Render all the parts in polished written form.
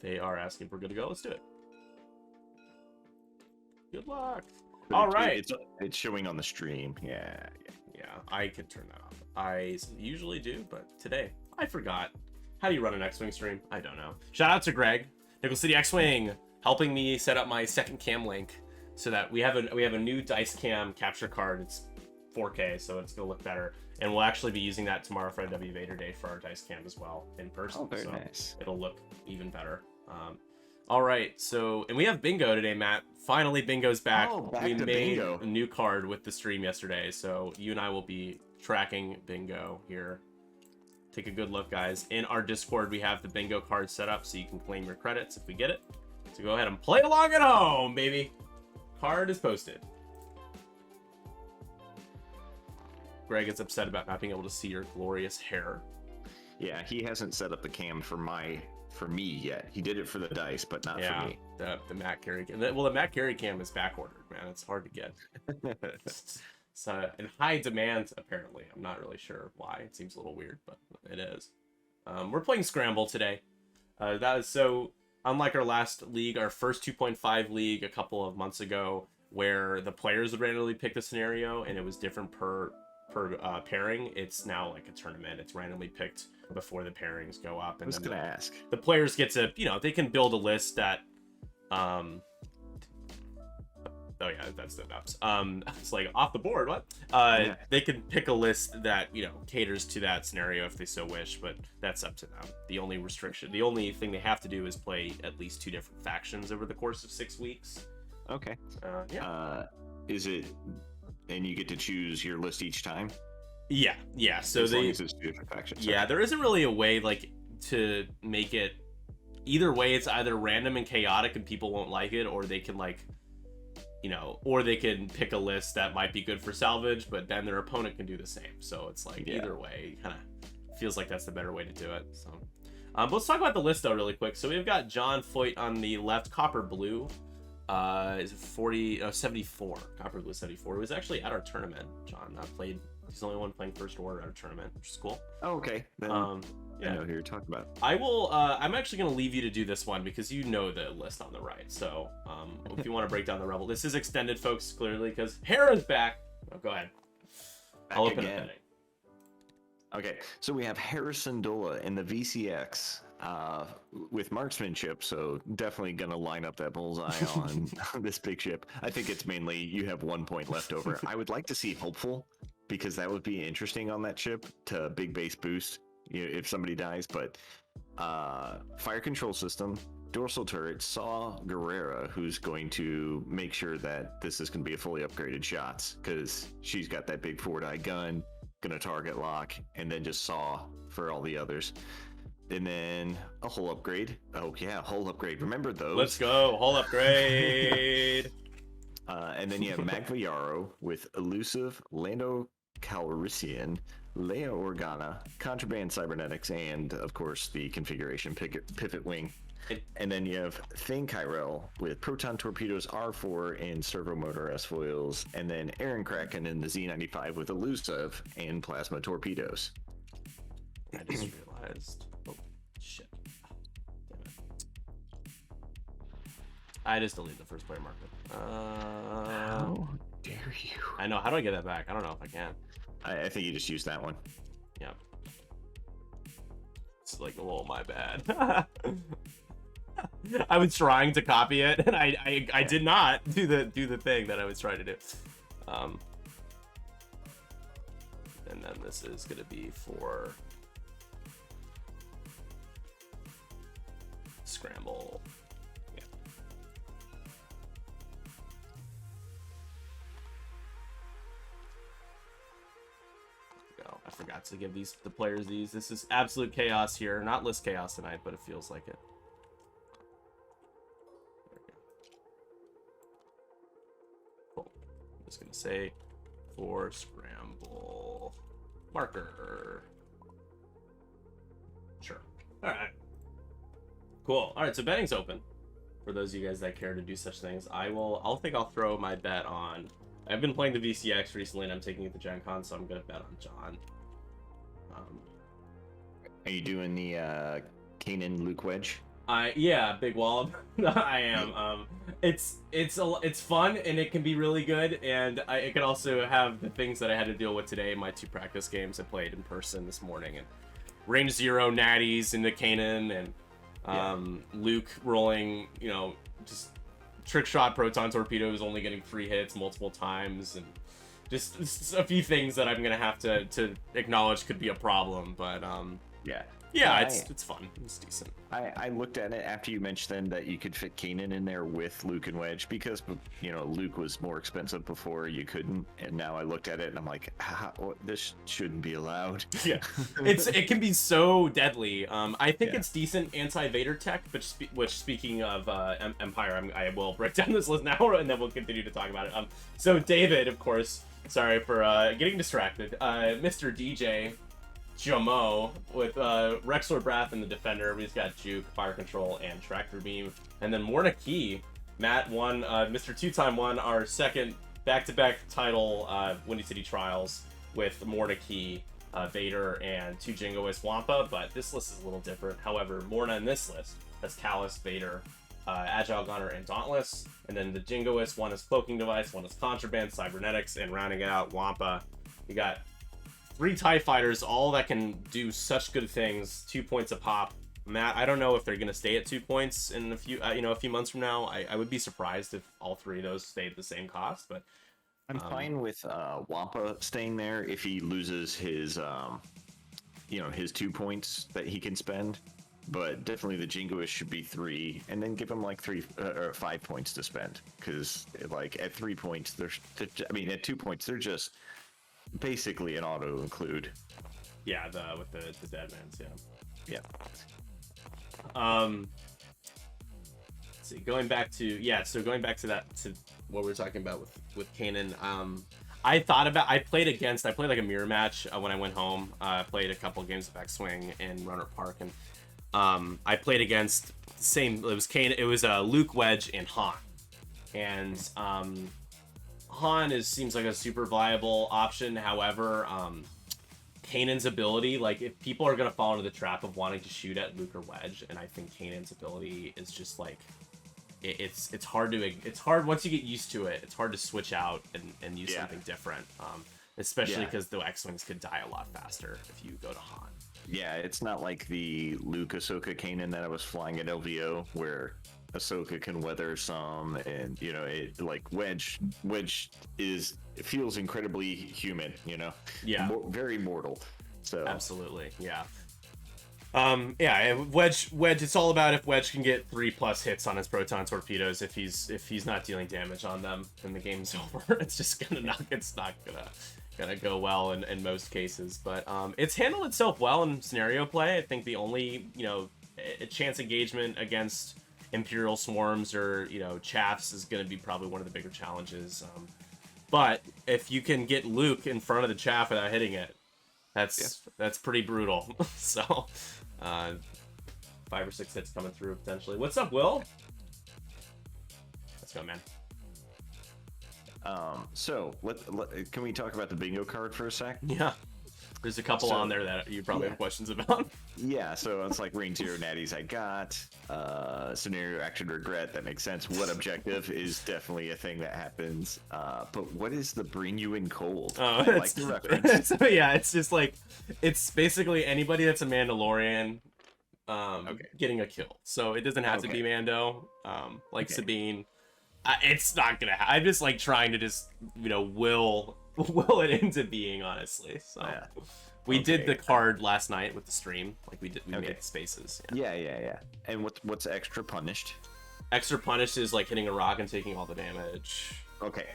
They are asking if we're good to go. Let's do it. Good luck. But All right. It's showing on the stream. Yeah. I could turn that off. I usually do, but today I forgot. How do you run an X-Wing stream? I don't know. Shout out to Greg, Nickel City X-Wing, helping me set up my second cam link so that we have a new dice cam capture card. It's 4K, so it's gonna look better, and we'll actually be using that tomorrow for W Vader Day for our dice cam as well in person. Oh, very so nice. It'll look even better. All right, so and we have bingo today, Matt. Finally, bingo's back. We made bingo. a new card with the stream yesterday, so you and I will be tracking bingo here. Take a good look, guys. In our Discord, we have the bingo card set up, so you can claim your credits if we get it. So go ahead and play along at home, baby. Card is posted. Greg is upset about not being able to see your glorious hair. Yeah, he hasn't set up the cam for me yet. He did it for the dice, but not for me. The Matt Carey cam. Well, the Matt Carey cam is back ordered, man. It's hard to get. It's in high demand, apparently. I'm not really sure why. It seems a little weird, but it is. We're playing Scramble today. That is so unlike our last league, our first 2.5 league a couple of months ago, where the players would randomly pick the scenario and it was different per pairing. It's now like a tournament. It's randomly picked before the pairings go up. And I was gonna ask. The players get to, they can build a list that, oh yeah, that's the maps. It's like off the board. What? Yeah. They can pick a list that caters to that scenario if they so wish, but that's up to them. The only thing they have to do is play at least 2 different factions over the course of 6 weeks. Okay. Yeah. Is it? And you get to choose your list each time? Yeah. So as long as it's 2 different factions. Yeah, there isn't really a way to make it. Either way, it's either random and chaotic and people won't like it, or they can or they can pick a list that might be good for salvage, but then their opponent can do the same. So it's either way, kind of feels like that's the better way to do it. So, but let's talk about the list though really quick. So we've got John Feucht on the left, Copper Blue. Is 74. Copper Blue 74. He was actually at our tournament. John played. He's the only one playing first order at our tournament, which is cool. Oh, okay. Then yeah. I know who you're talking about. I will. I'm actually going to leave you to do this one because you know the list on the right. So if you want to break down the rebel, this is extended, folks, clearly because Hera's back. Oh, go ahead. I'll open up betting. Okay, so we have Harrison Dola in the VCX with marksmanship, so definitely going to line up that bullseye on this big ship. I think it's mainly you have 1 point left over. I would like to see Hopeful, because that would be interesting on that ship to big base boost if somebody dies, but fire control system, dorsal turret, Saw Guerrera, who's going to make sure that this is going to be a fully upgraded shots, because she's got that big 4-die gun, gonna target lock, and then just Saw for all the others. And then a hull upgrade. Oh yeah, hull upgrade. Remember those? Let's go, hull upgrade. And then you have Magvayaro with Elusive, Lando Calrissian, Leia Organa, Contraband Cybernetics, and of course the configuration pivot wing. And then you have Thane Kyrell with Proton Torpedoes R4 and Servo Motor S foils, and then Aaron Kraken in the Z95 with Elusive and Plasma Torpedoes. I just realized. Oh, shit. Damn it. I just deleted the first player marker. How dare you? I know. How do I get that back? I don't know if I can. I think you just used that one. Yep. It's like, oh, my bad. I was trying to copy it, and I did not do the thing that I was trying to do. And then this is gonna be for Scramble. Yeah. Go. I forgot to give the players these. This is absolute chaos here. Not list chaos tonight, but it feels like it. Just gonna say for Scramble marker. Sure. All right. Cool. All right. So betting's open for those of you guys that care to do such things. I'll throw my bet on. I've been playing the VCX recently, and I'm taking it to Gen Con, so I'm gonna bet on John. Are you doing the Kanan Luke Wedge? Yeah, big wallop. I am. It's fun and it can be really good, and it can also have the things that I had to deal with today in my 2 practice games I played in person this morning, and range 0 natties into Kanan, and Luke rolling, just trick shot proton torpedoes, only getting 3 hits multiple times, and just a few things that I'm gonna have to acknowledge could be a problem, but Yeah. yeah, it's fun. It's decent. I looked at it after you mentioned then that you could fit Kanan in there with Luke and Wedge because Luke was more expensive before, you couldn't, and now I looked at it and I'm like, this shouldn't be allowed. Yeah, it can be so deadly. I think it's decent anti-Vader tech, which speaking of Empire, I will break down this list now and then we'll continue to talk about it. So David, of course, sorry for getting distracted. Mr. DJ Jumeau with Rexler Brath in the Defender. He's got Juke, Fire Control, and Tractor Beam. And then Morna Key, Matt won, Mr. Two-Time won our second back-to-back title Windy City Trials with Morna Key, Vader, and 2 Jingoist Wampa, but this list is a little different. However, Morna in this list has Callus, Vader, Agile Gunner, and Dauntless. And then the Jingoist, one is Cloaking Device, one is Contraband, Cybernetics, and rounding it out, Wampa. You got 3 TIE fighters, all that can do such good things. 2 points a pop. Matt, I don't know if they're going to stay at 2 points in a few months from now. I would be surprised if all 3 of those stayed the same cost, but I'm fine with Wampa staying there if he loses his, his 2 points that he can spend. But definitely the Jingoist should be 3, and then give him like 3 or 5 points to spend. Because like at 3 points, at 2 points, they're just basically an auto include. Yeah, with the dead man's, yeah. Let's see, going back to that, to what we were talking about with Kanan. I played like a mirror match when I went home. I played a couple of games of X-Wing in Runner Park, and I played against the same. It was Kanan. It was Luke, Wedge, and Han, and Han seems like a super viable option. However, Kanan's ability, like if people are gonna fall into the trap of wanting to shoot at Luke or Wedge, and I think Kanan's ability is just like it's hard once you get used to it. It's hard to switch out and use something different, especially because the X-Wings could die a lot faster if you go to Han. Yeah, it's not like the Luke Ahsoka Kanan that I was flying at LVO where Ahsoka can weather some, and like Wedge feels incredibly human, very mortal. So absolutely, yeah. Wedge. It's all about if Wedge can get 3+ hits on his proton torpedoes. If he's not dealing damage on them, then the game's over. It's just it's not gonna go well in most cases. But it's handled itself well in scenario play. I think the only a chance engagement against Imperial swarms or chaffs is going to be probably one of the bigger challenges. But if you can get Luke in front of the chaff without hitting it, that's pretty brutal. So 5 or 6 hits coming through potentially. What's up, Will? Let's go, man. So can we talk about the bingo card for a sec? Yeah. There's a couple on there that you probably have questions about. Yeah, so it's like range 0 natties I got. Scenario action regret, that makes sense. What objective is definitely a thing that happens. But what is the bring you in cold? Oh, I like the reference. Yeah, it's just like, it's basically anybody that's a Mandalorian getting a kill. So it doesn't have to be Mando, Sabine. It's not gonna happen. I'm just like trying to just, will it into being, honestly. So we did the card last night with the stream. Like we made the spaces. Yeah. And what's extra punished? Extra punished is like hitting a rock and taking all the damage. Okay.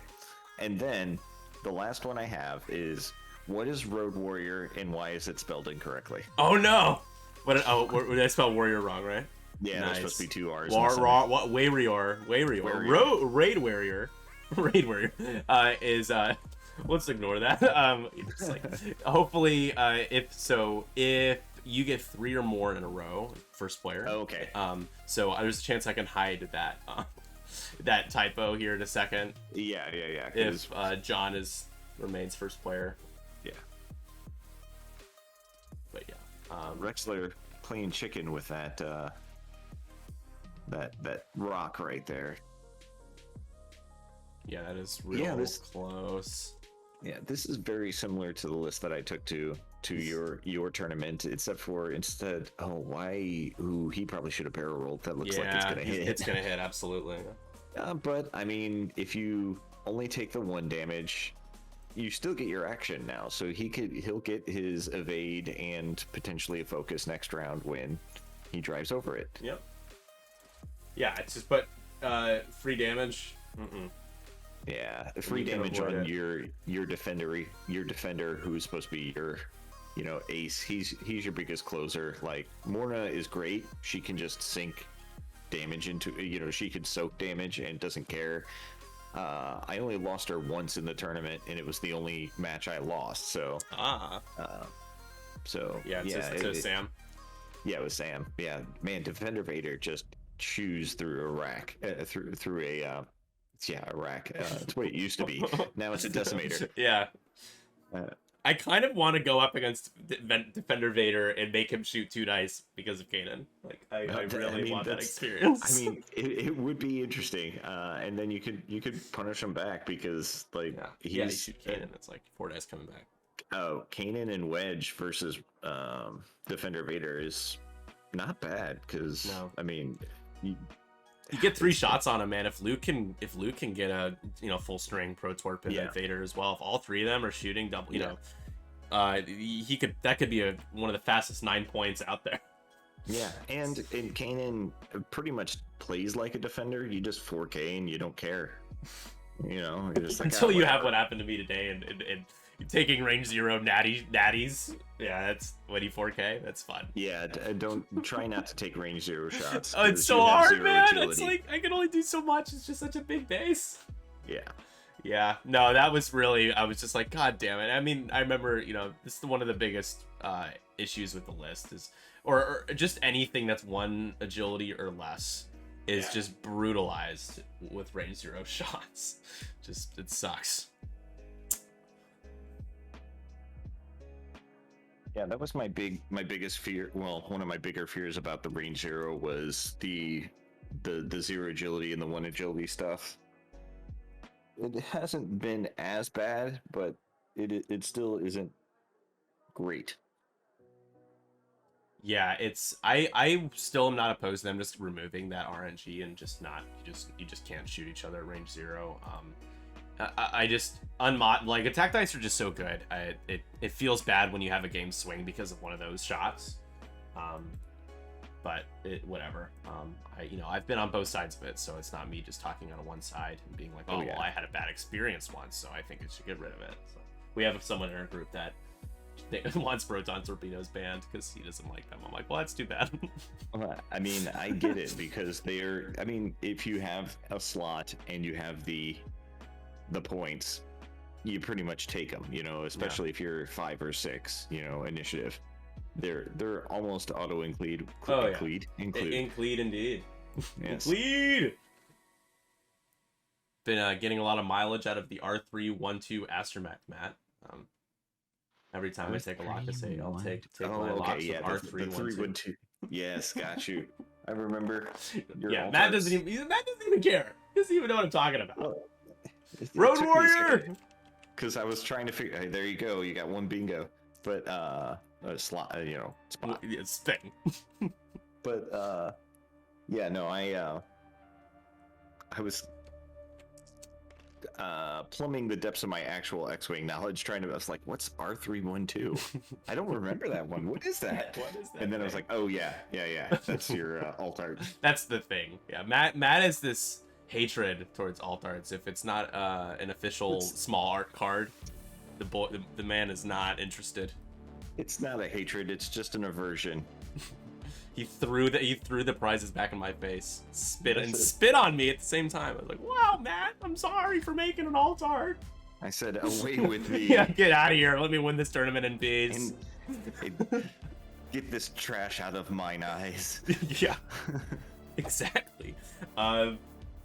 And then the last one I have is, what is Road Warrior and why is it spelled incorrectly? Oh no! Did I spell warrior wrong, right? Yeah, nice. There's supposed to be 2 R's. Warrior. Raid Warrior is let's ignore that. It's like, hopefully, if you get 3 or more in a row, first player. Oh, okay. So there's a chance I can hide that typo here in a second. Yeah. If John remains first player. Yeah. But yeah. Rexler playing chicken with that that rock right there. Yeah, that is real close. Yeah, this is very similar to the list that I took to your tournament, except for instead, he probably should have barrel rolled. That looks like it's gonna hit. It's gonna hit, absolutely. But I mean, if you only take the 1 damage, you still get your action now. So he'll get his evade and potentially a focus next round when he drives over it. Yep. Yeah, it's just free damage. Yeah, free damage on your defender who's supposed to be your, ace. He's your biggest closer. Like, Morna is great. She can just sink damage into, she can soak damage and doesn't care. I only lost her once in the tournament, and it was the only match I lost. So Sam. Yeah, it was Sam. Yeah, man, Defender Vader just chews through a rack, through a rack. That's what it used to be. Now it's a decimator. Yeah. I kind of want to go up against Defender Vader and make him shoot 2 dice because of Kanan. Like, I really want that experience. I mean, it would be interesting, and then you could punish him back because you shoot Kanan. It's like 4 dice coming back. Oh, Kanan and Wedge versus Defender Vader is not bad because I mean. You get 3 shots on him, man. If Luke can get a full string Pro Torp and Vader as well, if all 3 of them are shooting double, that could be one of the fastest 9 points out there. Yeah, and Kanan pretty much plays like a defender. You just 4K and you don't care. You're just like, until you have what happened to me today and taking range 0 natties. Yeah, that's 4K. That's fun. Yeah, don't try not to take range 0 shots. Oh, it's so hard, man. Agility. It's like I can only do so much. It's just such a big base. Yeah. No, that was really. I was just like, God damn it. I mean, I remember. This is one of the biggest issues with the list is, or just anything that's 1 agility or less is just brutalized with range 0 shots. Just it sucks. Yeah, that was my biggest fear. Well, one of my bigger fears about the range 0 was the 0 agility and the 1 agility stuff. It hasn't been as bad, but it still isn't great. Yeah, I still am not opposed to them just removing that RNG and just not you just can't shoot each other at range 0. I just like attack dice are just so good. It feels bad when you have a game swing because of one of those shots. But whatever. I've been on both sides of it, so it's not me just talking on one side and being like, well, I had a bad experience once, so I think it should get rid of it. So we have someone in our group that wants Proton Torpedoes banned because he doesn't like them. I'm like, well, that's too bad. I mean, I get it because if you have a slot and you have the points, you pretty much take them, especially if you're 5 or 6, initiative. They're almost auto include. Include indeed. Yes. Include. Been getting a lot of mileage out of the R312 Astromech, Matt. Every time I take a lock, I say I'll take my locks with R312. Yes, got you. I remember. Matt doesn't even care. He doesn't even know what I'm talking about. Road Warrior. Because I was trying to figure. Hey, there you go. You got 1 bingo, but a slot. Spot. It's thing. But I was plumbing the depths of my actual X-Wing knowledge, I was like, what's R312? I don't remember that one. What is that? And then I was like, oh yeah. That's your alt art. That's the thing. Yeah, Matt is this hatred towards alt arts. If it's not an official small art card, the man is not interested. It's not a hatred, it's just an aversion. He threw the prizes back in my face, spit on me at the same time. I was like, "Wow, Matt, I'm sorry for making an alt art." I said, "Away with me! Yeah, get out of here! Let me win this tournament in peace. Get this trash out of mine eyes." Yeah, exactly.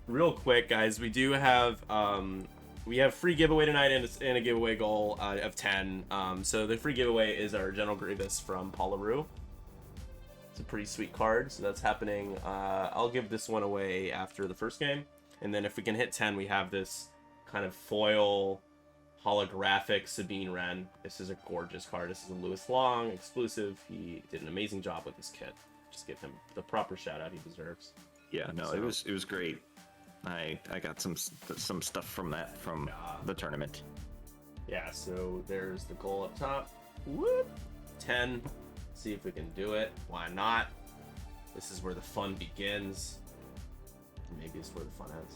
Real quick, guys, we do have we have free giveaway tonight and a giveaway goal of 10. So the free giveaway is our General Grievous from Paul LaRue. It's a pretty sweet card, so that's happening. I'll give this one away after the first game, and then if we can hit 10, we have this kind of foil holographic Sabine Wren. This is a gorgeous card. This is a Lewis Long exclusive. He did an amazing job with this kit. Just give him the proper shout out he deserves. Yeah, no, it was great. I got some stuff from the tournament. Yeah, so there's the goal up top. Whoop! 10. See if we can do it. Why not? This is where the fun begins. Maybe it's where the fun ends.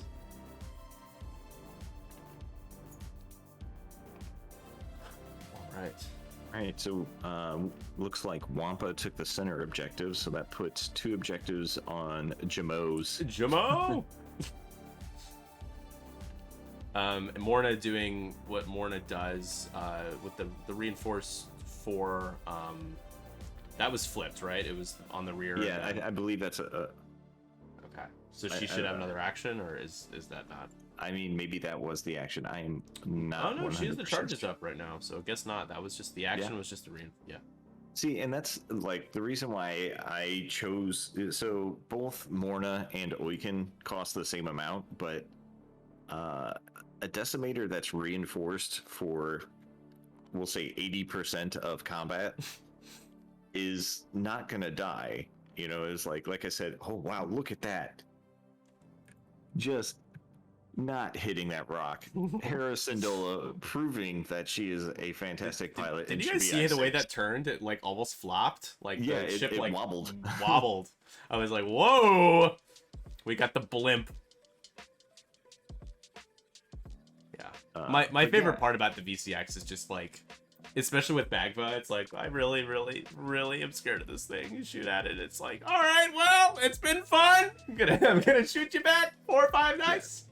All right, so looks like Wampa took the center objective, so that puts 2 objectives on Jumeau's. Jumeau! Morna doing what Morna does with the reinforce 4. That was flipped, right? It was on the rear. Yeah, I believe that's a. Okay, so she should have another action, or is that not? I mean, maybe that was the action. I am not. Oh no, she has the charges up right now, so I guess not. That was just the action. Was just the yeah. See, and that's like the reason why I chose. So both Morna and Oiken cost the same amount, but a decimator that's reinforced for, we'll say, 80% of combat is not gonna die. You know, it's like I said. Oh wow, look at that! Just not hitting that rock. Hera Syndulla proving that she is a fantastic pilot. Did you guys see the way that turned? It like almost flopped. Like yeah, the ship it like wobbled. Wobbled. I was like, whoa! We got the blimp. Yeah. My favorite part about the VCX is just like, especially with Magva, it's like I really, really, really am scared of this thing. You shoot at it, it's like, all right, well, it's been fun. I'm gonna shoot you back 4 or 5 dice.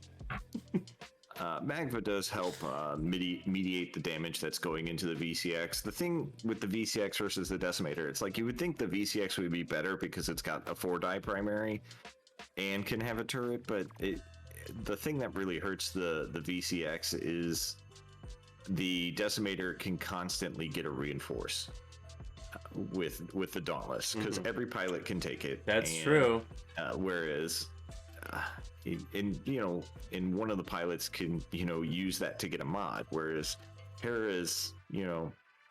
Magva does help mediate the damage that's going into the VCX. The thing with the VCX versus the Decimator, it's like you would think the VCX would be better because it's got a 4-die primary and can have a turret, but the thing that really hurts the VCX is the Decimator can constantly get a reinforce with the Dauntless, because every pilot can take it. That's true. Whereas in one of the pilots can use that to get a mod, whereas Hera is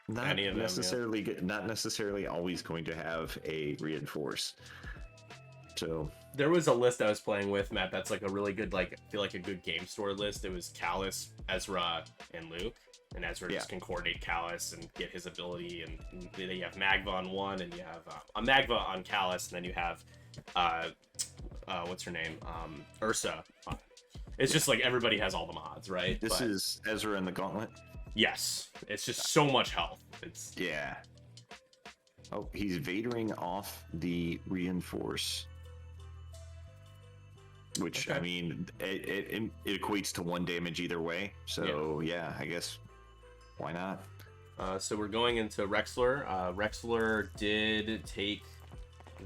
not necessarily always going to have a reinforce. So there was a list I was playing with, Matt, that's like a really good, like, I feel like a good game store list. It was Callus, Ezra, and Luke. And Ezra just can coordinate Callus and get his ability. And then you have Magva on one, and you have a Magva on Callus, and then you have, what's her name? Ursa. It's just like everybody has all the mods, right? This is Ezra in the Gauntlet? Yes. It's just so much health. Yeah. Oh, he's Vadering off the reinforce. Which, okay. I mean, it equates to 1 damage either way. So, yeah, I guess, why not? So we're going into Rexler. Rexler did take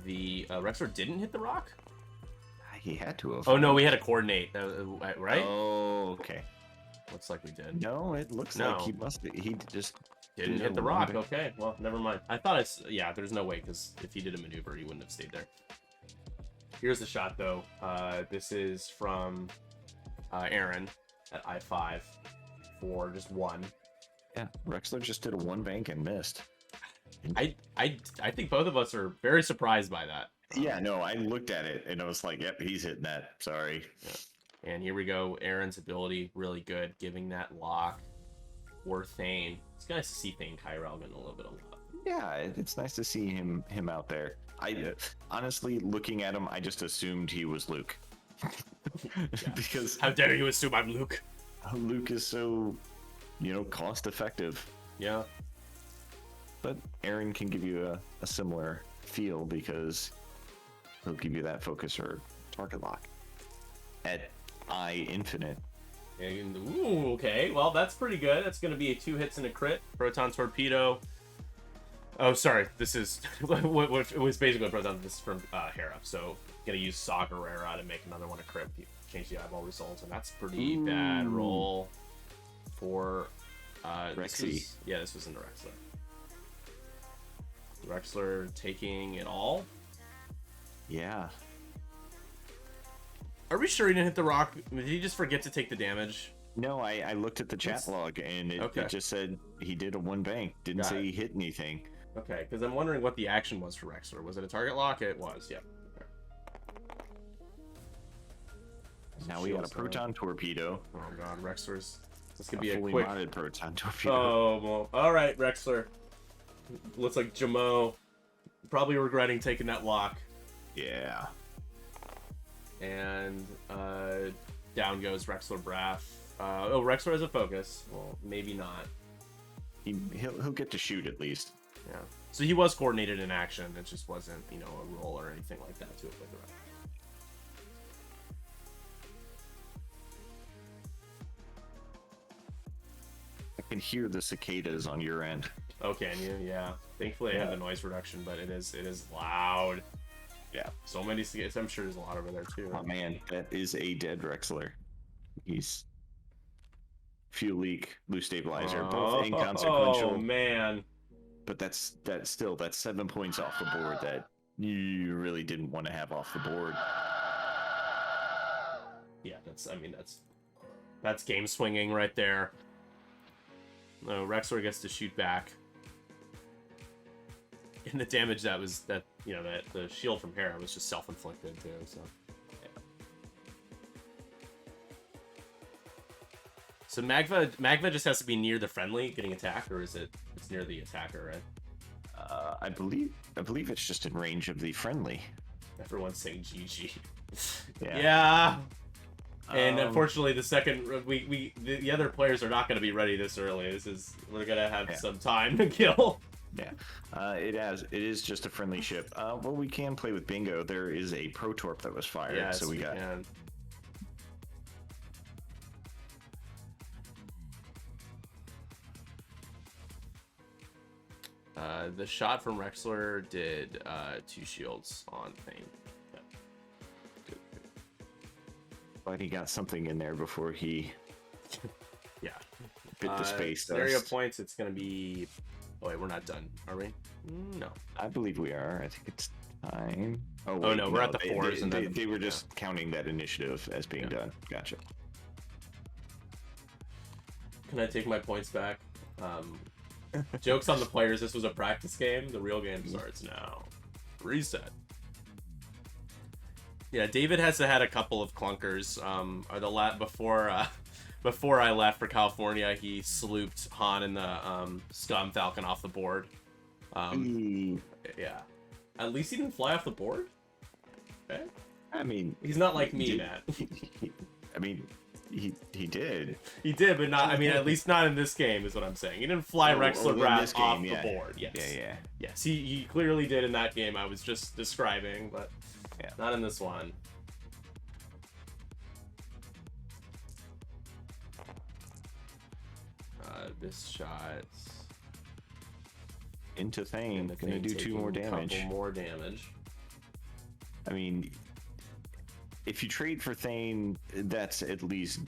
the... Rexler didn't hit the rock? He had to have. Oh, no, we had to coordinate, right? Oh, okay. Looks like we did. No, it looks like he just... Didn't hit the rock. Okay, well, never mind. I thought there's no way, because if he did a maneuver, he wouldn't have stayed there. Here's the shot, though. This is from Aaron at I5 for just 1. Yeah, Rexler just did a 1 bank and missed. I think both of us are very surprised by that. Yeah, no, I looked at it and I was like, yep, he's hitting that. Sorry. Yeah. And here we go. Aaron's ability, really good, giving that lock for Thane. It's nice to see Thane Tyrell getting a little bit of love. Yeah, it's nice to see him out there. Honestly, looking at him, I just assumed he was Luke. Because how dare you assume I'm Luke? Luke is so, cost effective. Yeah. But Aaron can give you a similar feel because he'll give you that focus or target lock at I infinite. Ooh, okay. Well, that's pretty good. That's going to be 2 hits and a crit. Proton Torpedo. Oh, sorry. This is what was basically Proton. This is from Hera. So, going to use Saw Gerrera to make another one a crit. Change the eyeball results, and that's pretty bad roll for Rexy. This was into Rexler. Rexler taking it all. Yeah. Are we sure he didn't hit the rock? Did he just forget to take the damage? No, I looked at the chat log and it just said he did a one bank. Didn't say he hit anything. Okay, because I'm wondering what the action was for Rexler. Was it a target lock? It was, yeah. Okay. Now we got a proton torpedo. Oh god, Rexler's. This could be fully quick modded proton torpedo. Oh, well, all right, Rexler. Looks like Jumeau probably regretting taking that lock. Yeah. And down goes Rexler Braff. Rexler has a focus. Well, maybe not. He'll get to shoot at least. Yeah. So he was coordinated in action. It just wasn't, a roll or anything like that to it with the rest. I can hear the cicadas on your end. Oh, can you? Yeah. Thankfully, I have the noise reduction, but it is loud. Yeah. So many cicadas. I'm sure there's a lot over there too. Oh man, that is a dead Rexler. He's fuel leak, loose stabilizer, both inconsequential. Oh man. But that's 7 points off the board that you really didn't want to have off the board. Yeah, that's game swinging right there. No, Rexler gets to shoot back. And the damage that the shield from Hera was just self-inflicted too, so. Yeah. So Magva just has to be near the friendly getting attacked, or it's near the attacker, right? I believe it's just in range of the friendly. Everyone's saying GG. Yeah. Yeah. And unfortunately, the other players are not going to be ready this early. We're gonna have some time to kill. Yeah, it is just a friendly ship. Well, we can play with bingo. There is a protorp that was fired, Yes, so we got. Can. The shot from Rexler did 2 shields on Thane. Yeah. Good. But he got something in there before he Yeah. bit the space Scenario dust. points, it's going to be... Oh, wait, we're not done, are we? No. I believe we are. I think it's time. Oh, wait, no, we're at the 4s. They were just counting that initiative as being done. Gotcha. Can I take my points back? Jokes on the players, this was a practice game. The real game starts now. Reset. Yeah, David has had a couple of clunkers. Before I left for California, he slooped Han and the Scum Falcon off the board. Yeah. At least he didn't fly off the board. Okay. I mean, he's not like me, Matt. I mean, he did. He did, but not. I mean, at least not in this game, is what I'm saying. He didn't fly Rexler Brass off the board. Yes. Yeah. Yes, he clearly did in that game I was just describing, but not in this one. This shot into Thane, gonna do 2 more damage. Couple more damage. I mean, if you trade for Thane, that's at least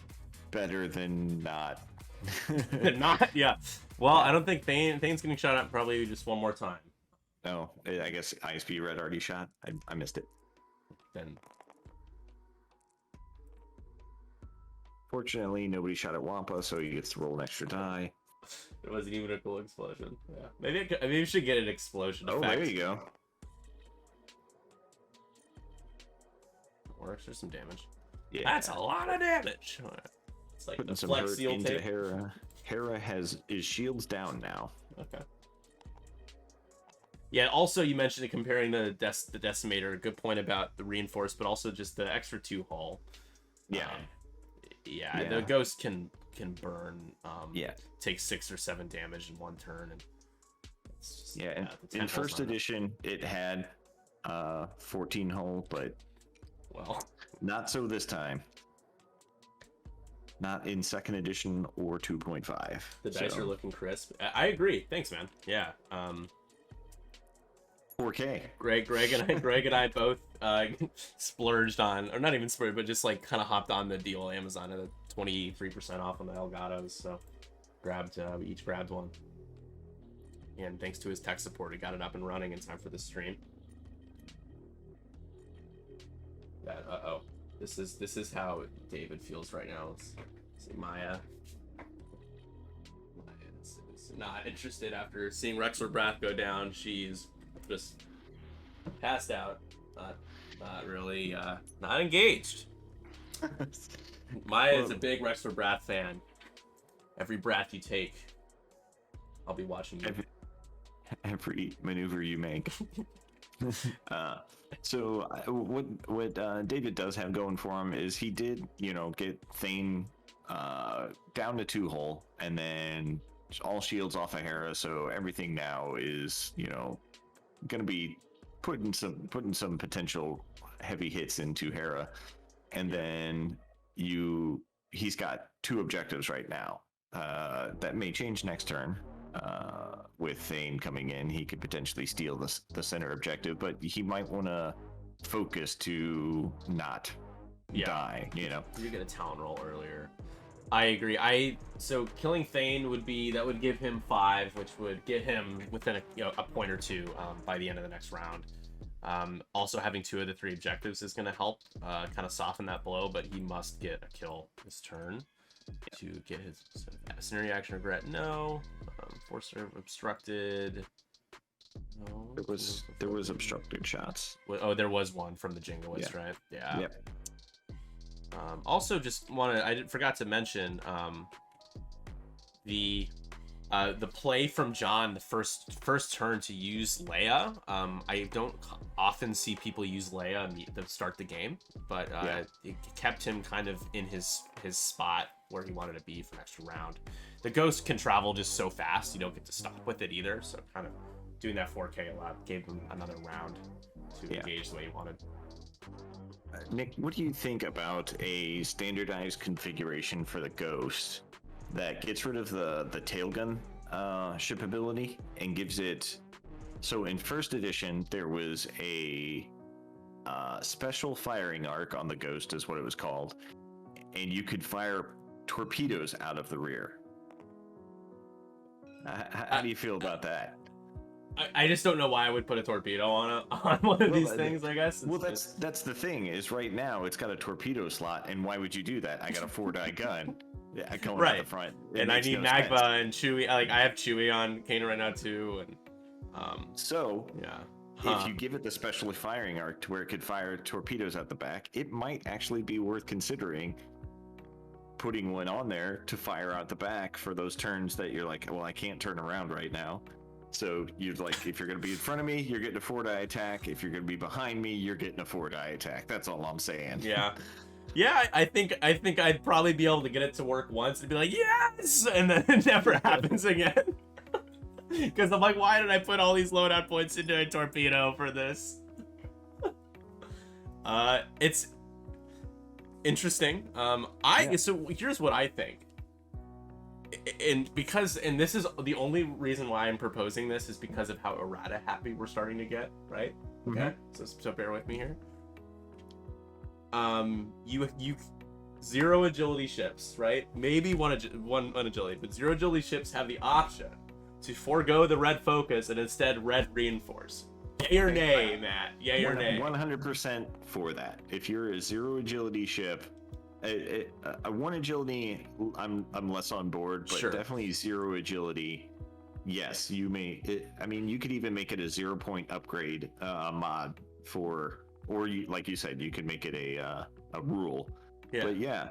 better than not. Yeah. Well, I don't think Thane's getting shot at probably just one more time. No, I guess ISP Red already shot. I missed it. Then. Fortunately, nobody shot at Wampa, so he gets to roll an extra die. It wasn't even a cool explosion. Yeah. Maybe we should get an explosion effect. Oh, there you go. Works for some damage. Yeah. That's a lot of damage. It's like putting the some flex hurt seal into tape. Hera. Hera has his shields down now. Okay. Yeah, also you mentioned it comparing the Decimator. A good point about the reinforced, but also just the extra 2 hull. Yeah. Yeah, the ghost can burn. Yeah. Take 6 or 7 damage in one turn, and it's just, in first edition it had 14 hull, but not so this time. Not in second edition or 2.5. The dice are looking crisp. I agree. Thanks, man. Yeah. 4K. Greg and I both splurged on, or not even splurged, but just like kind of hopped on the deal on Amazon at 23% off on the Elgatos. So we each grabbed one. And thanks to his tech support, he got it up and running in time for the stream. that. Uh-oh. This is how David feels right now. Let's see, Maya. Is not interested after seeing Rexler Brath go down. She's just passed out. Not really, not engaged. Maya is a big Rexler Brath fan. Every Brath you take, I'll be watching you. Every maneuver you make. So what David does have going for him is he did, get Thane down to 2-hole, and then all shields off of Hera, so everything now is, going to be putting some potential heavy hits into Hera, and then he's got 2 objectives right now. That may change next turn. With Thane coming in, he could potentially steal the center objective, but he might want to focus to not die. You get a talent roll earlier. I agree. So killing Thane would give him 5, which would get him within a point or 2 by the end of the next round. Also having 2 of the 3 objectives is going to help kind of soften that blow, but he must get a kill this turn to get his scenario action regret. No. Force serve obstructed. No. There was obstructed shots. Oh, there was one from the Jingoist, right? Yeah. Yep. Also, I forgot to mention the play from John, the first turn to use Leia. I don't often see people use Leia to start the game, but it kept him kind of in his spot where he wanted to be for next round. The Ghost can travel just so fast, you don't get to stop with it either, so kind of doing that 4K gave him another round to engage the way he wanted. Nick, what do you think about a standardized configuration for the Ghost that gets rid of the tailgun ship ability and gives it... So in first edition, there was a special firing arc on the Ghost, is what it was called, and you could fire torpedoes out of the rear. How do you feel about that? I just don't know why I would put a torpedo on one of these things, I guess. That's the thing, is right now it's got a torpedo slot, and why would you do that? I got a 4-die gun going out the front. And I need Magba and Chewie. I have Chewie on Kana right now too, and if you give it the special firing arc to where it could fire torpedoes out the back, it might actually be worth considering putting one on there to fire out the back for those turns that you're like, well, I can't turn around right now. So you're like, if you're going to be in front of me, you're getting a 4-die attack. If you're going to be behind me, you're getting a 4-die attack. That's all I'm saying. Yeah. I think I'd probably be able to get it to work once and be like, yes, and then it never happens again. Because I'm like, why did I put all these loadout points into a torpedo for this? It's interesting. So here's what I think. And this is the only reason why I'm proposing this is because of how errata happy we're starting to get, right? Mm-hmm. Okay. So bear with me here. You 0 agility ships, right? Maybe one agility, but 0 agility ships have the option to forego the red focus and instead red reinforce. Yay or nay, Matt? Yay or nay? 100% for that. If you're a 0 agility ship, a 1 agility, I'm less on board, but definitely 0 agility. Yes, you may. You could even make it a 0-point upgrade mod for, or like you said, you could make it a rule. Yeah. But yeah,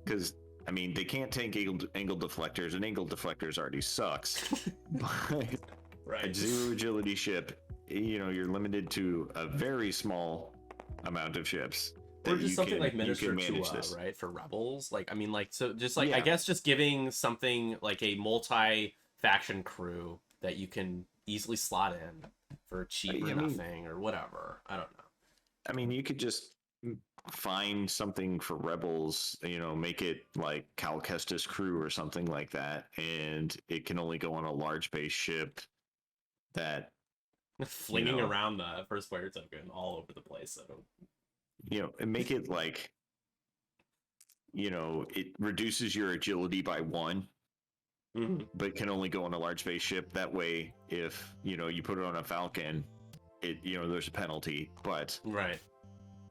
because they can't take angle deflectors, and angle deflectors already sucks. But right. A 0 agility ship, you're limited to a very small amount of ships. Or just something like Minister Chua, right? For Rebels. I guess just giving something like a multi-faction crew that you can easily slot in for cheap or nothing or whatever. I don't know. You could just find something for Rebels, make it like Cal Kestis crew or something like that, and it can only go on a large base ship that flinging around the first player token all over the place. And make it like, it reduces your agility by 1, but can only go on a large base ship. That way, if you put it on a Falcon, there's a penalty. But right.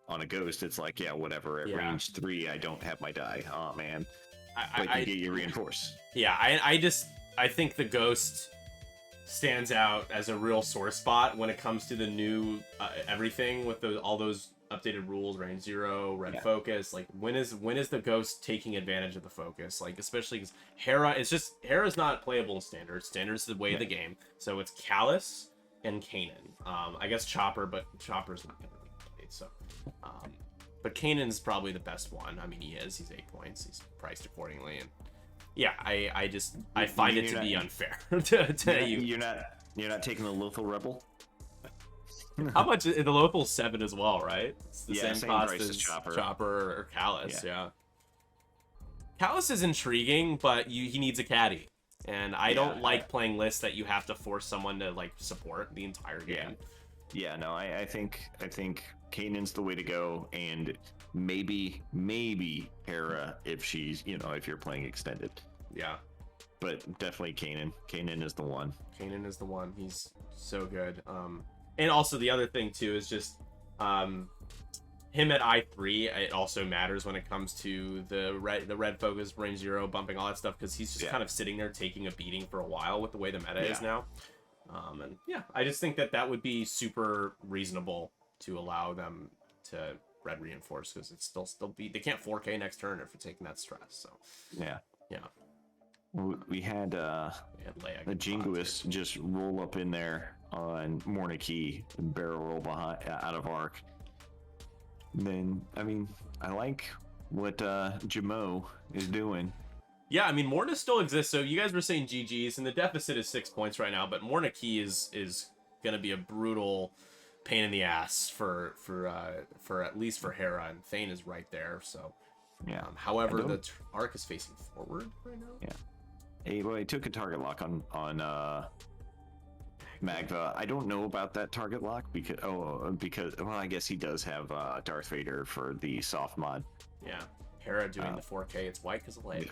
on a ghost, it's like, yeah, whatever. At range 3, I don't have my die. Oh man. But you get your reinforce. Yeah, I think the ghost stands out as a real sore spot when it comes to the new everything with all those updated rules, range 0, red focus. Like, when is the ghost taking advantage of the focus? Like, especially because Hera's not playable in standard. Standard's the way of the game. So it's Callus and Kanan. I guess Chopper, but Chopper's not gonna be played. So, but Kanan's probably the best one. I mean, he's 8 points. He's priced accordingly, and yeah, I find it to be unfair to you. You're not taking the Lothal Rebel. How much? The Lothal 7 as well, right? It's the same cost price as Chopper or Callus. Yeah. Callus is intriguing, but he needs a caddy, and I don't like playing lists that you have to force someone to like support the entire game. Yeah, no, I think Kanan's the way to go, and maybe Hera if she's, if you're playing extended. Yeah. But definitely Kanan. Kanan is the one. Kanan is the one. He's so good. And also the other thing too is just him at I3. It also matters when it comes to the red focus, range 0, bumping, all that stuff, because he's just kind of sitting there taking a beating for a while with the way the meta is now. And yeah, I just think that would be super reasonable to allow them to red reinforce, because it's still be, they can't 4K next turn if you're taking that stress. So yeah. We had a Jingoist just roll up in there on Mornikey and barrel roll behind out of arc. And then, I mean, I like what Jumeau is doing. Yeah, I mean, Morna still exists, so you guys were saying GG's, and the deficit is 6 points right now, but Mornikey is gonna be a brutal pain in the ass for at least for Hera, and Thane is right there, so yeah. However, the arc is facing forward right now. Yeah. Hey, well, I took a target lock on Magva. I don't know about that target lock because well, I guess he does have Darth Vader for the soft mod. Yeah, Hera doing the 4K. It's white because of Leia.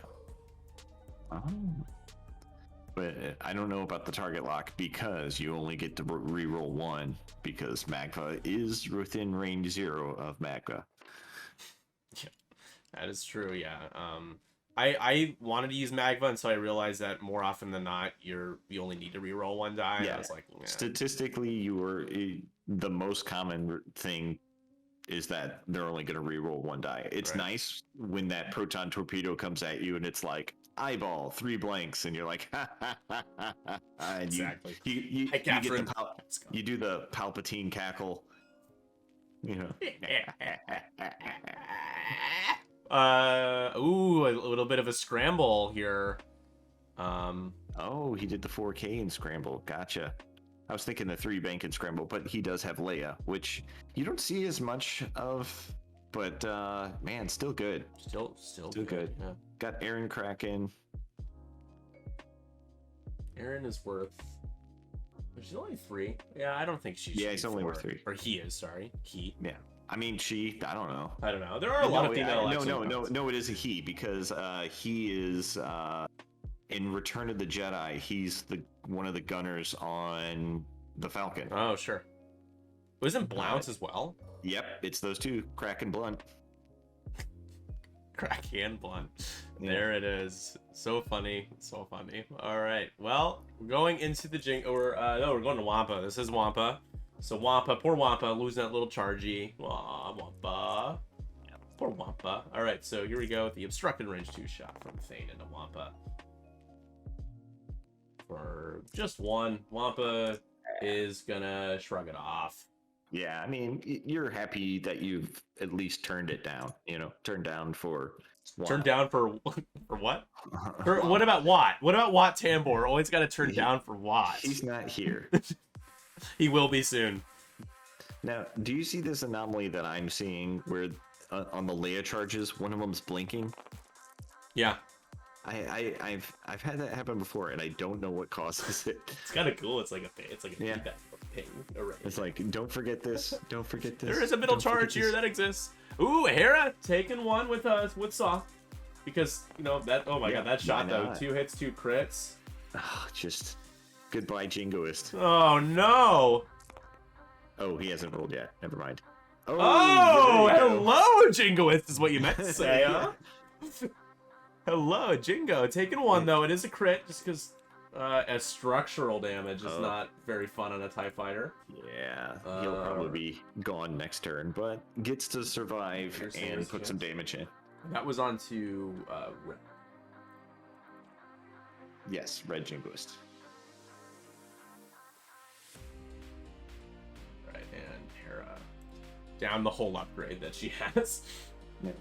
But I don't know about the target lock because you only get to reroll 1 because Magva is within range 0 of Magva. Yeah, that is true. Yeah. I wanted to use Magva until I realized that more often than not, you only need to reroll 1 die. Yeah. I was like, statistically, the most common thing is that they're only going to reroll 1 die. It's nice when that proton torpedo comes at you and it's like eyeball 3 blanks, and you're like, ha ha ha ha, ha. And exactly. You do the Palpatine cackle. Ooh, a little bit of a scramble here. Oh, he did the 4K and scramble. Gotcha. I was thinking the 3 bank and scramble, but he does have Leia, which you don't see as much of, but man, still good. Still good. Yeah. Got Aaron Kraken. Aaron is worth. She's only 3. Yeah, I don't think she's. Yeah, he's only worth 3. Or he is. Sorry, he. Yeah. I mean, I don't know. There are a lot of female. No, it is a he, because he is in Return of the Jedi. He's one of the gunners on the Falcon. Oh, sure. Wasn't Blount as well? Yep, it's those 2, Crack and Blunt. Crack and Blunt. There it is. So funny. So funny. All right. Well, we're going into the we're going to Wampa. This is Wampa. So Wampa, poor Wampa, losing that little chargy. Aw, Wampa. Poor Wampa. All right, so here we go with the obstructed range 2 shot from Thane into Wampa. For just 1, Wampa is gonna shrug it off. Yeah, I mean, you're happy that you've at least turned it down. Turned down for. Turned down for what? What about Watt? What about Watt Tambor? Always got to turn down for Watt. He's not here. He will be soon. Now, do you see this anomaly that I'm seeing where on the Leia charges, one of them's blinking? Yeah. I've had that happen before, and I don't know what causes it. It's kind of cool. It's like a feedback ping array. It's like, don't forget this. Don't forget this. There is a middle charge here that exists. Ooh, Hera taking 1 with soft, because that. Oh my god, that shot though. 2 hits, 2 crits. Oh, just goodbye, Jingoist. Oh no. Oh, he hasn't rolled yet. Never mind. Oh, there you go. hello, Jingoist is what you meant to say, huh? Hello, Jingo. Taking one, though. It is a crit, just because a structural damage is not very fun on a TIE fighter. Yeah, he'll probably be gone next turn, but gets to survive and put some damage in. That was on to Red. Yes, Red Jingoist. Right, and Hera down the whole upgrade that she has. Yeah.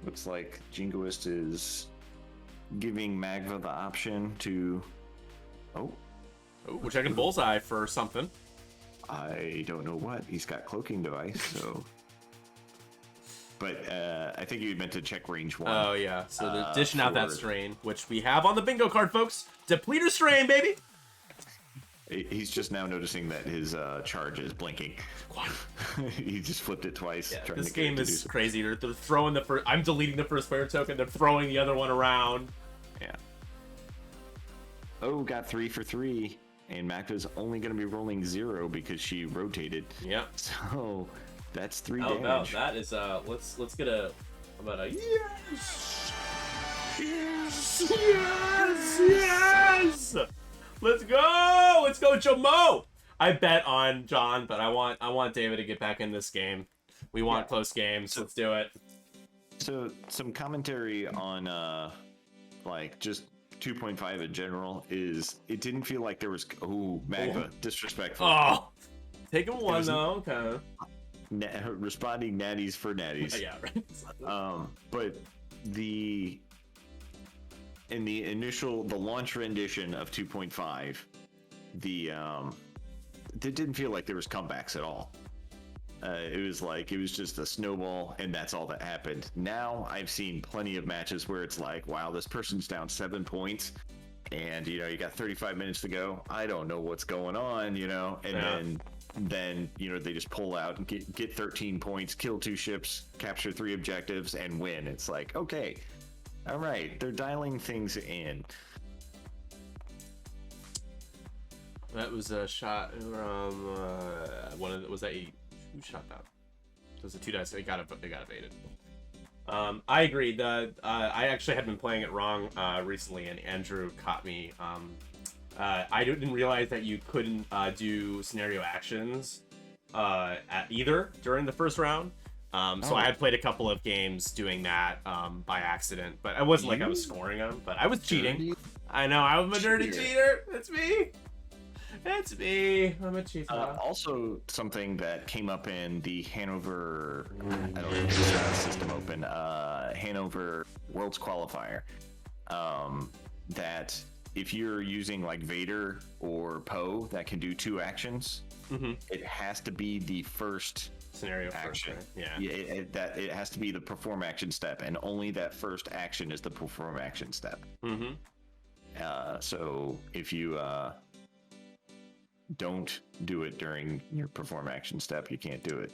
Looks like Jingoist is giving Magva the option to... Oh, which I can bullseye for something. I don't know what. He's got cloaking device, so... But I think you meant to check range 1. Oh, yeah. So they're dishing out that strain, which we have on the bingo card, folks. Depleter strain, baby! He's just now noticing that his charge is blinking. He just flipped it twice. Yeah, this game is crazy. They're throwing the first... I'm deleting the first player token. They're throwing the other one around. Yeah. Oh, got 3 for 3. And Magva's only going to be rolling 0 because she rotated. Yep. So... That's 3 damage. damage. No, that is let's get a how about a yes! Yes! Yes! Yes! Let's go, Jumeau! I bet on John, but I want David to get back in this game. We want close games. Let's do it. So some commentary on like just 2.5 in general is it didn't feel like there was Magva disrespectful. Oh, taking one though. Okay. Responding natties for natties. Yeah, right. But in the launch rendition of 2.5, it didn't feel like there was comebacks at all. It was just a snowball, and that's all that happened. Now I've seen plenty of matches where it's like, wow, this person's down 7 points, and you got 35 minutes to go. I don't know what's going on, and then they just pull out and get 13 points, kill 2 ships, capture 3 objectives, and win. It's like, okay, all right, they're dialing things in. That was a shot from was that who shot that? It was a 2 dice. They got evaded. I agree. I actually had been playing it wrong recently, and Andrew caught me. I didn't realize that you couldn't do scenario actions at either during the first round. So I had played a couple of games doing that by accident, but it wasn't like I was scoring them, but I was cheating. I know, I'm a dirty cheater. That's me. It's me. I'm a cheater. Also, something that came up in the Hanover, I don't know if it's System Open, Hanover Worlds Qualifier, that if you're using like Vader or Poe that can do 2 actions, it has to be the first scenario action. First, right? Yeah. It has to be the perform action step, and only that first action is the perform action step. So if you don't do it during your perform action step, you can't do it.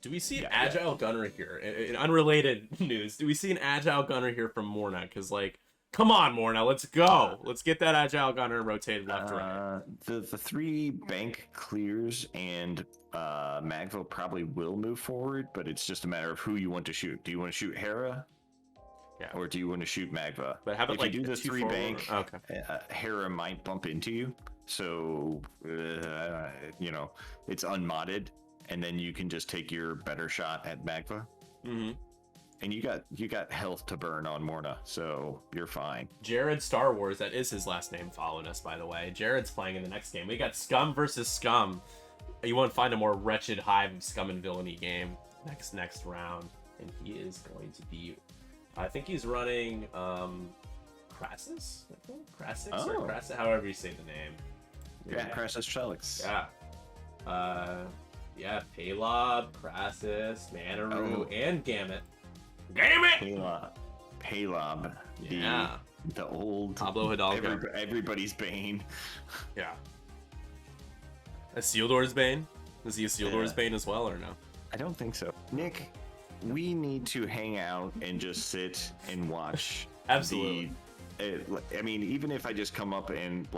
Do we see an agile gunner here? In unrelated news, do we see an agile gunner here from Morna? Because come on, Morna, let's go. Let's get that agile gunner rotated left to right. The 3 bank clears, and Magva probably will move forward, but it's just a matter of who you want to shoot. Do you want to shoot Hera? Yeah. Or do you want to shoot Magva? But how about if you do the 3 bank, okay. Hera might bump into you. So, it's unmodded, and then you can just take your better shot at Magva. And you got health to burn on Morna, so you're fine. Jared Star Wars, that is his last name, followed us, by the way. Jared's playing in the next game. We got Scum versus Scum. You won't find a more wretched hive of scum and villainy game next round. And he is going to be... I think he's running Crassus? Crassus or Crassus? However you say the name. Yeah, Crassus Trellix. Yeah. Palob, Crassus, Manaroo, and Gamut. Palob. Yeah. The old Pablo Hidalgo. Everybody's Bane. Yeah. A Sealdor's Bane? Is he a Sealdor's Bane as well, or no? I don't think so. Nick, we need to hang out and just sit and watch. Absolutely. I mean, even if I just come up and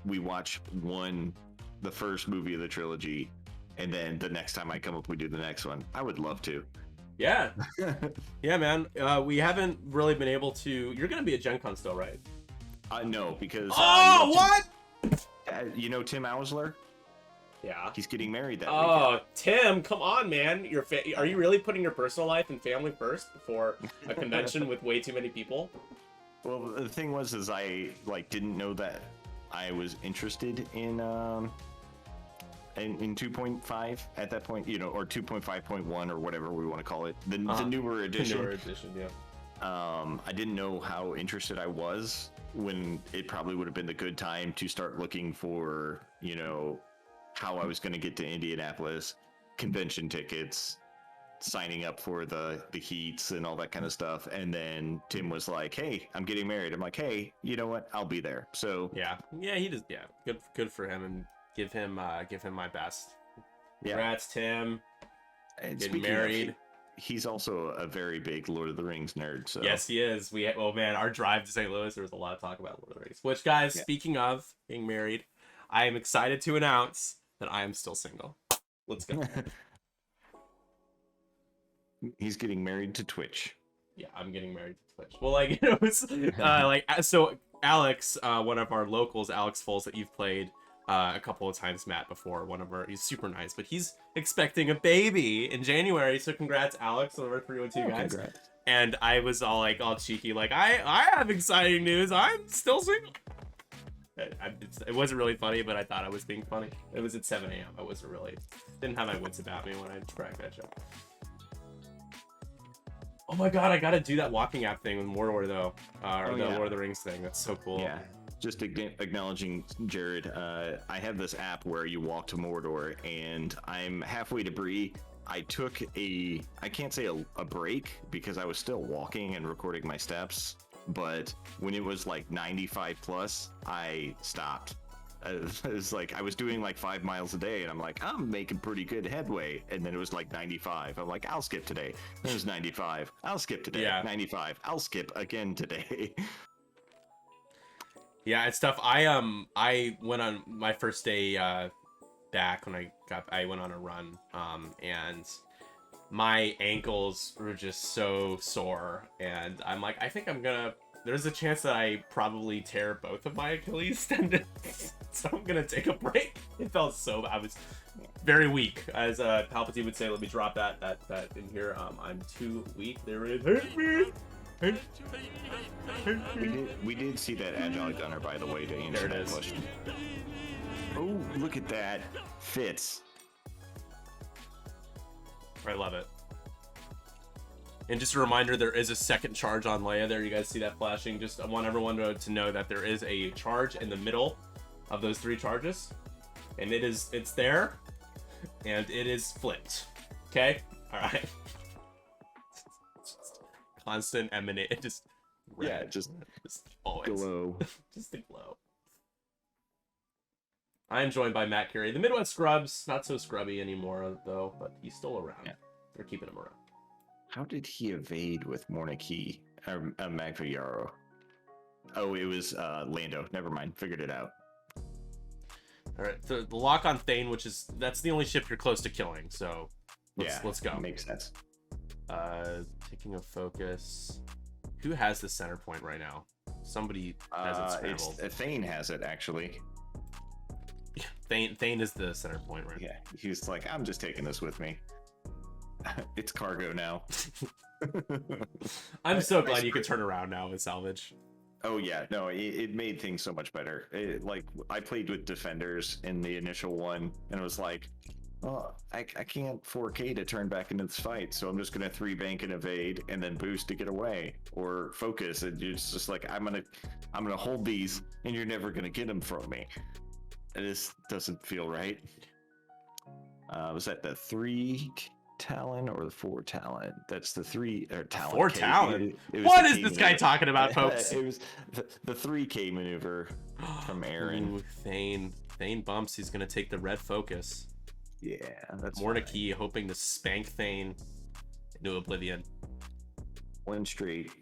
we watch the first movie of the trilogy, and then the next time I come up, we do the next one. I would love to. Yeah. Yeah, man. We haven't really been able to. You're gonna be at Gen Con still, right? No, because what? You know Tim Ausler? Yeah. He's getting married that Oh, weekend. Tim, come on, man. Are you really putting your personal life and family first before a convention with way too many people? Well, the thing was, is I didn't know that I was interested in 2.5 at that point, or 2.5.1 or whatever we want to call it, the newer edition. The newer edition, yeah. I didn't know how interested I was when it probably would have been the good time to start looking for, how I was going to get to Indianapolis, convention tickets, signing up for the heats and all that kind of stuff. And then Tim was like, "Hey, I'm getting married." I'm like, "Hey, you know what? I'll be there." So yeah, he does. Yeah, good for him, and give him my best. Congrats, Tim. And getting married. He's also a very big Lord of the Rings nerd. So yes, he is. Man, our drive to St. Louis, there was a lot of talk about Lord of the Rings. Which, guys, speaking of being married, I am excited to announce that I am still single. Let's go. He's getting married to Twitch. Yeah, I'm getting married to Twitch. Well, it's so Alex, one of our locals, Alex Foles, that you've played a couple of times, Matt, before. He's super nice, but he's expecting a baby in January. So congrats, Alex, over 312 guys. Congrats. And I was all cheeky, I have exciting news. I'm still single. It wasn't really funny, but I thought I was being funny. It was at 7 a.m. I didn't have my wits about me when I cracked that joke. Oh my god, I gotta do that walking app thing with Mordor though, Lord of the Rings thing. That's so cool. Yeah, just acknowledging Jared. I have this app where you walk to Mordor, and I'm halfway to Bree. I took I can't say a break because I was still walking and recording my steps. But when it was 95 plus, I stopped. It was I was doing 5 miles a day, and I'm I'm making pretty good headway. And then it was 95. I'm I'll skip today. It was 95. I'll skip today. Yeah. 95. I'll skip again today. Yeah, it's tough. I went on my first day back when I went on a run, and my ankles were just so sore, and I'm I think there's a chance that I probably tear both of my Achilles tendons, so I'm gonna take a break. It felt so, I was very weak, as Palpatine would say. Let me drop that in here. I'm too weak. There it is. We did see that Agile Gunner, by the way, to answer that question. Oh, look at that. Fits. I love it. And just a reminder, there is a second charge on Leia there. You guys see that flashing? Just I want everyone to know that there is a charge in the middle of those 3 charges. And it's there. And it is flipped. Okay? Alright. Just constant emanate. Just always. Glow. Just a glow. I am joined by Matt Carey. The Midwest Scrubs, not so scrubby anymore, though, but he's still around. Yeah. They're keeping him around. How did he evade with Mornaki or Magva Yarrow? Oh, it was Lando. Never mind. Figured it out. All right. The lock on Thane, that's the only ship you're close to killing. So let's go. Makes sense. Taking a focus. Who has the center point right now? Somebody has it scrambled. Thane has it, actually. Thane is the center point right now. Yeah. He's I'm just taking this with me. It's cargo now. I'm so glad you could turn around now with salvage. Oh yeah, no, it made things so much better. I played with defenders in the initial one, and it was oh, I can't 4K to turn back into this fight, so I'm just gonna 3 bank and evade, and then boost to get away, or focus. And it's just I'm gonna hold these, and you're never gonna get them from me. This doesn't feel right. Was that the 3 Talon or the 4 Talon? That's the 3 or Talon. 4 Talon. What is this guy talking about, folks? It was the 3K maneuver from Aaron. Ooh, Thane bumps. He's gonna take the red focus. Yeah, that's Mornaki hoping to spank Thane into oblivion. 1 straight.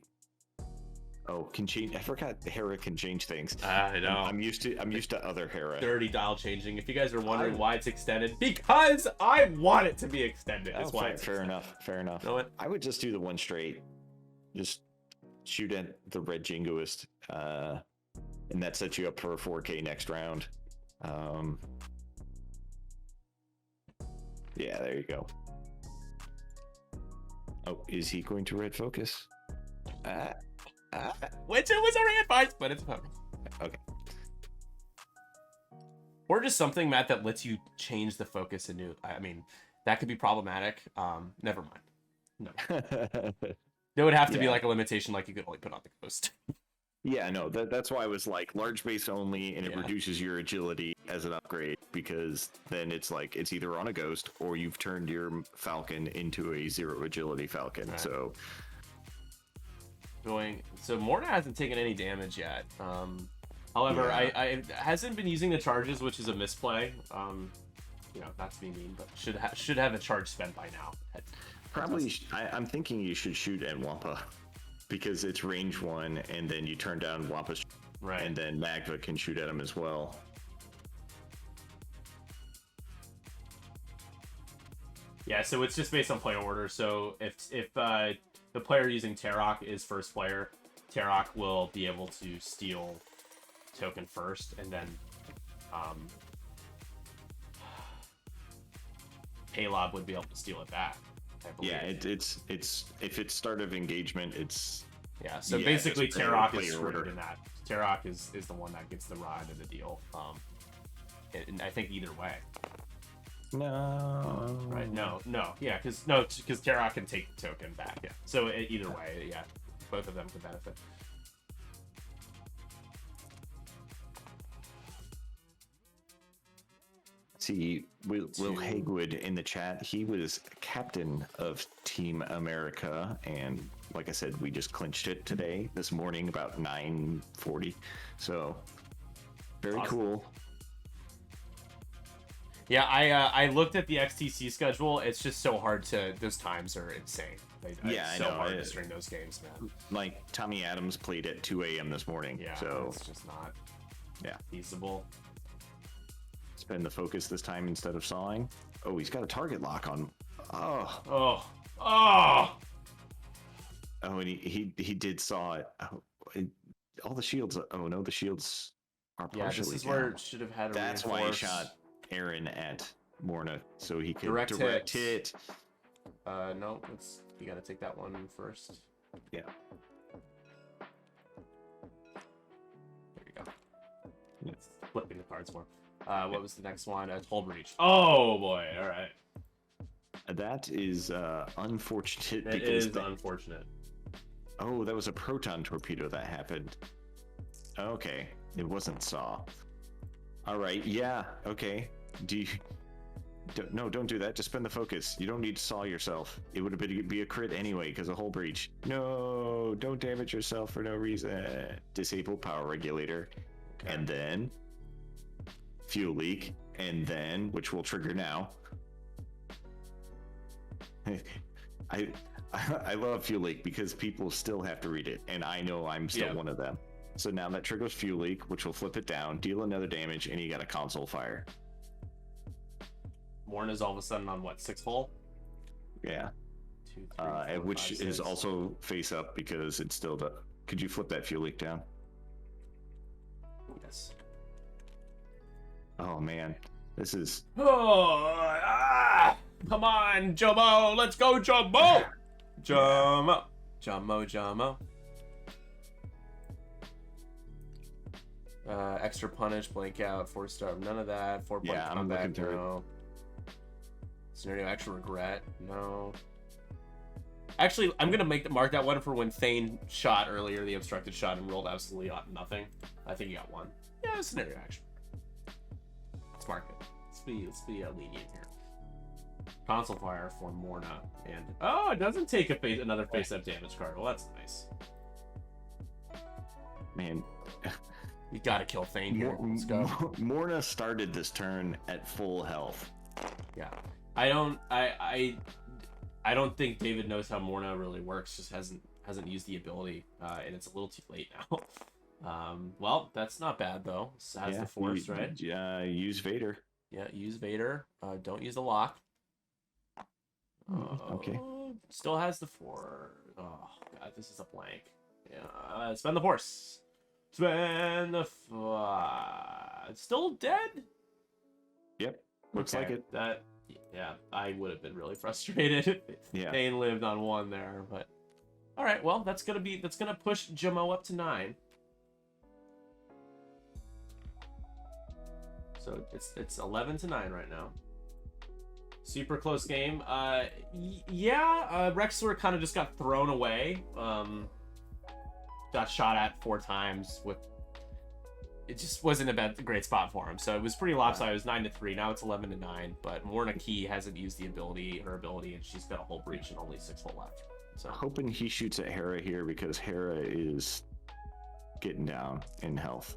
Oh, can change. I forgot Hera can change things. I know. I'm used to other Hera. Dirty dial changing. If you guys are wondering why it's extended, because I want it to be extended. That's why it's fair extended. enough. Fair enough. You know what? I would just do the one straight. Just shoot at the red jingoist, and that sets you up for a 4K next round. Yeah, there you go. Oh, is he going to red focus? Which it was already advised, but it's fine. Okay. Or just something, Matt, that lets you change the focus anew. I mean, that could be problematic. Never mind. No. There would have to be like a limitation, like you could only put on the ghost. Yeah, no, that's why I was like large base only, and it reduces your agility as an upgrade, because then it's like it's either on a ghost or you've turned your Falcon into a 0 agility Falcon. Right. So Morna hasn't taken any damage yet. However, I hasn't been using the charges, which is a misplay. Not to be mean, but should have a charge spent by now. Probably, I'm thinking you should shoot at Wampa, because it's range 1, and then you turn down Wampa's, right? And then Magva can shoot at him as well. Yeah, so it's just based on player order. So if the player using Tarok is first player, Tarok will be able to steal token first, and then Paylob would be able to steal it back. Yeah, it's if it's start of engagement, it's So basically, Tarok is screwed in that. Tarok is the one that gets the raw end of the deal. And I think either way. No. Right? No. Yeah, because Tarok can take the token back. Yeah. So either way, both of them can benefit. See, Will Hagwood in the chat, he was captain of Team America, and like I said, we just clinched it today, this morning, about 9:40. So, very cool. Yeah, I looked at the XTC schedule. It's just so hard to. Those times are insane. It's so hard to string those games, man. Like Tommy Adams played at 2 a.m. this morning. Yeah, so it's just not feasible. Spend the focus this time instead of sawing. Oh, he's got a target lock on. Oh, and he did saw it. All the shields. Oh no, the shields are partially this is down. where it should have had a That's reinforce. why he shot Aaron at Morna, so he could direct hit. No, you gotta take that one first. Yeah. There you go. It's flipping the cards more. What was the next one? Hull breach. Oh boy! All right. That is unfortunate. It is unfortunate. Oh, that was a proton torpedo that happened. Okay, it wasn't Saw. All right, yeah, okay. Don't do that. Just spend the focus. You don't need to saw yourself. It would be a crit anyway because of hull breach. No, don't damage yourself for no reason. Disable power regulator, and then fuel leak, and then which will trigger now. I love fuel leak because people still have to read it, and I know I'm still one of them. So now that triggers fuel leak, which will flip it down, deal another damage, and you got a console fire. Morna's all of a sudden on what, 6 hull? Yeah. 2, 3, 4, which 5, is 6. also face up because it's still the. Could you flip that fuel leak down? Yes. Oh man, this is. Come on, Jumeau, let's go, Jumeau! Jumeau. Extra punish, blank out, 4-star, none of that. 4-point comeback, no. Scenario extra regret, no. Actually, I'm gonna mark that one for when Thane shot earlier, the obstructed shot, and rolled absolutely nothing. I think he got 1. Yeah, scenario action. Let's mark it. Let's be lenient here. Console fire for Morna, and it doesn't take another face-up damage card. Well, that's nice. Man, you gotta kill Thane here. Let's go. Morna started this turn at full health. Yeah, I don't think David knows how Morna really works. Just hasn't hasn't used the ability, and it's a little too late now. Well, that's not bad though. This has the force, right? Use Vader. Yeah, use Vader. Don't use the lock. Okay. Still has the force. Oh god, this is a blank. Yeah, spend the force. Spend the. It's still dead. Yep. Looks like it. That. Yeah, I would have been really frustrated if Thane lived on 1 there, but all right. Well, that's gonna push Jumeau up to 9. So it's 11 to 9 right now. Super close game. Rexler kind of just got thrown away. Got shot at 4 times with. It just wasn't a great spot for him. So it was pretty lopsided. It was 9 to 3. Now it's 11 to 9. But Morna Key hasn't used her ability, and she's got a whole breach and only 6 full left. So hoping he shoots at Hera here because Hera is getting down in health.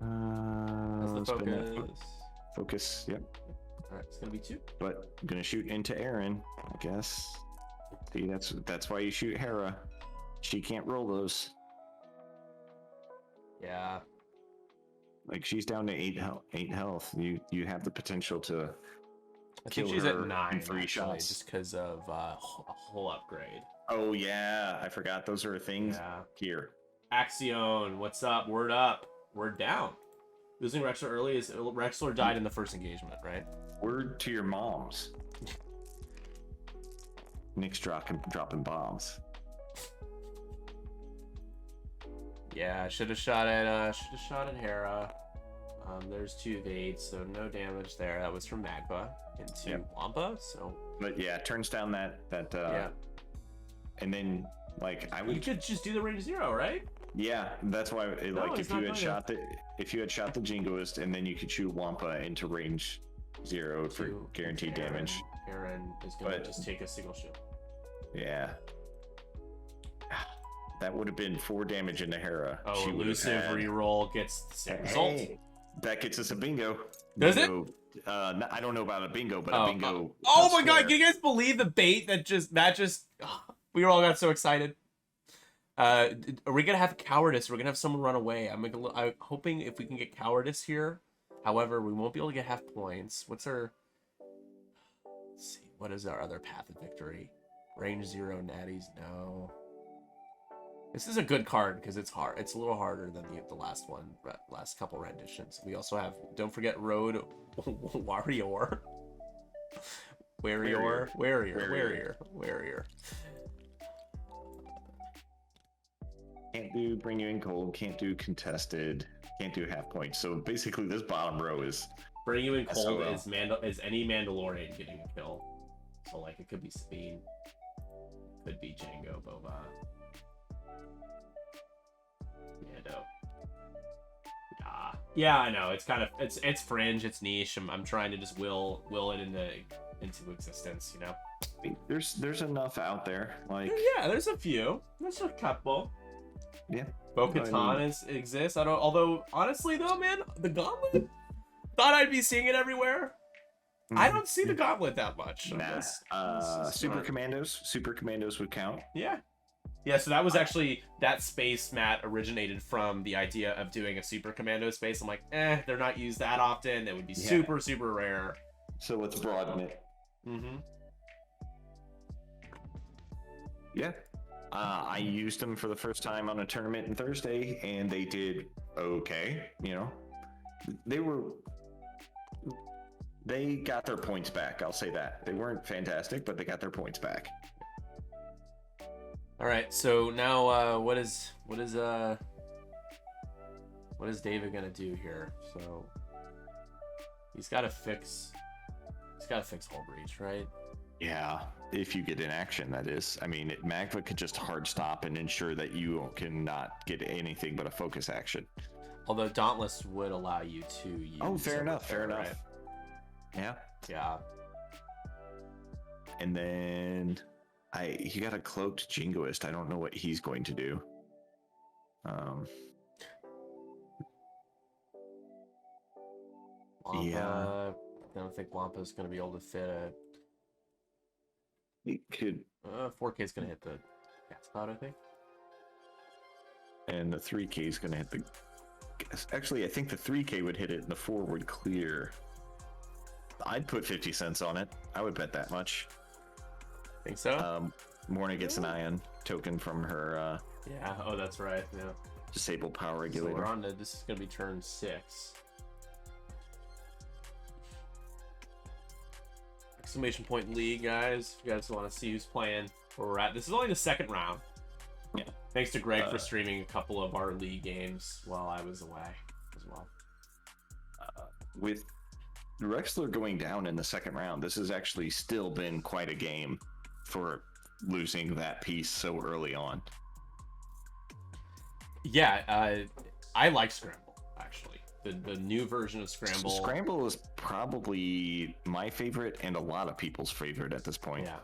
That's the focus. Focus, yep. All right, it's gonna be 2. But I'm gonna shoot into Aaron, I guess. See, that's why you shoot Hera. She can't roll those. Yeah. Like she's down to 8 health. You have the potential to. I think she's at 9 in 3 shots, just because of a whole upgrade. Oh yeah, I forgot those are things here. Axion, what's up? Word up. Word down. Losing Rexler early is Rexler died in the first engagement, right? Word to your moms. Nick's dropping bombs. Yeah, should have shot at Hera. There's 2 evades, so no damage there. That was from Magba into Wampa. So, but yeah, turns down that and then like you could just do the range 0, right? Yeah, that's why. If you had shot the Jingoist, and then you could shoot Wampa into range 0 for guaranteed damage. Aaron is going to just take a single shield. Yeah, that would have been 4 damage into Hera. Oh, elusive reroll gets the same result. That gets us a bingo. Does it? I don't know about a bingo, but a bingo. Oh my god! Can you guys believe the bait that just? We all got so excited. Are we gonna have cowardice? We're gonna have someone run away. I'm hoping if we can get cowardice here. However, we won't be able to get half points. What's our? Let's see. What is our other path of victory? Range 0 natties. No. This is a good card because it's hard. It's a little harder than the last one, last couple renditions. We also have. Don't forget Road Warrior. Warrior. Can't do bring you in cold, can't do contested, can't do half points. So basically this bottom row is bring you in cold is any Mandalorian getting a kill. So like it could be Sabine, could be Jango, Boba, Mando. Yeah, I know. It's kind of it's fringe, it's niche. I'm trying to just will it into existence, you know. There's enough out there. Like there's a few. There's a couple. Yeah. Bo-Katan exists. Although honestly though, man, the Gauntlet. Thought I'd be seeing it everywhere. I don't see the Gauntlet that much. Nah. Super Commandos would count. Yeah. Yeah, so that was actually that space Matt originated from the idea of doing a Super Commando space. I'm like, they're not used that often. It would be super, super rare. So let's broaden it. Mm-hmm. Yeah. I used them for the first time on a tournament on Thursday, and they did okay. You know, they got their points back. I'll say that. They weren't fantastic, but they got their points back. All right. So now, what is David gonna do here? So he's got to fix Hull Breach, right? Yeah, if you get in action, that is. I mean, Magva could just hard stop and ensure that you cannot get anything but a focus action. Although Dauntless would allow you to use... Oh, fair enough. Right? Yeah. Yeah. And then he got a cloaked Jingoist. I don't know what he's going to do. Wampa, I don't think Wampa's going to be able to fit a... It could, 4K is gonna hit the gas cloud, I think. and the 3K is going to hit the. Actually, I think the 3K would hit it in the forward clear. I'd put 50 cents on it. I would bet that much. Think so? Morna gets an ion token from her Yeah. Oh, that's right. Yeah. disable power So regulator. we're on to, this is gonna be turn 6. Exclamation point league, guys. If you guys want to see who's playing where we're at. This is only the second round. Yeah. Thanks to Greg for streaming a couple of our league games while I was away as well. With Rexler going down in the second round, this has actually still been quite a game for losing that piece so early on. Yeah, I like Scramble, actually. The new version of Scramble. Scramble is probably my favorite and a lot of people's favorite at this point. Yeah.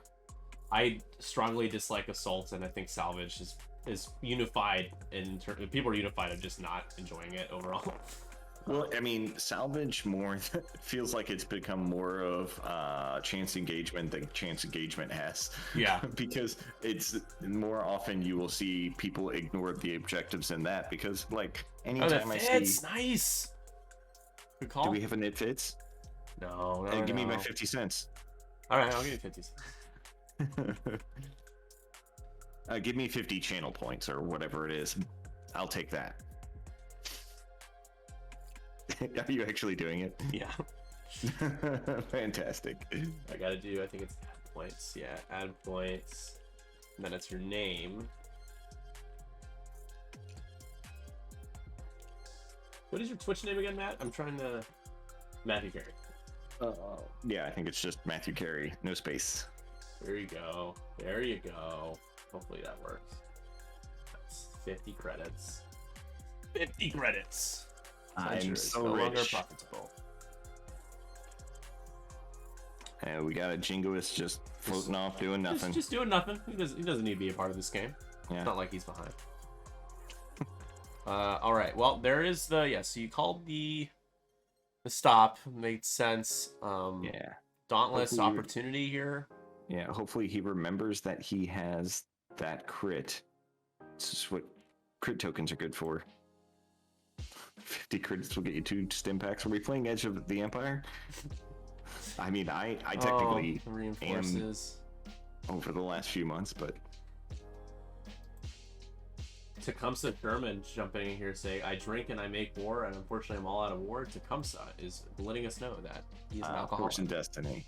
I strongly dislike Assault, and I think Salvage is unified people are unified of just not enjoying it overall. Well, I mean, Salvage more feels like it's become more of chance engagement than chance engagement has. Yeah. Because it's more often you will see people ignore the objectives in that because, like, anytime I see. It's nice. Good call. Do we have an it fits? No. Give me my 50 cents. All right, I'll give you 50 cents. Give me 50 channel points or whatever it is. I'll take that. Are you actually doing it? Yeah. Fantastic. I gotta do, I think it's add points. Yeah, add points. And then it's your name. What is your Twitch name again, Matt? I'm trying to... Matthew Carey. Yeah, I think it's just Matthew Carey, no space. There you go. There you go. Hopefully that works. That's 50 credits. 50 credits. I'm so no rich. longer profitable. And we got a Jingoist just floating off doing nothing. Just doing nothing. He doesn't need to be a part of this game. Yeah. It's not like he's behind. All right. Well, there is the so you called the stop. Made sense. Yeah. Dauntless Hopefully opportunity here. Yeah. Hopefully he remembers that he has that crit. This is what crit tokens are good for. 50 credits will get you 2 stim packs. Are we playing Edge of the Empire? I mean, I technically reinforces over the last few months, but Tecumseh Sherman jumping in here saying, "I drink and I make war, and unfortunately I'm all out of war." Tecumseh is letting us know that he's an alcoholic. Force and Destiny.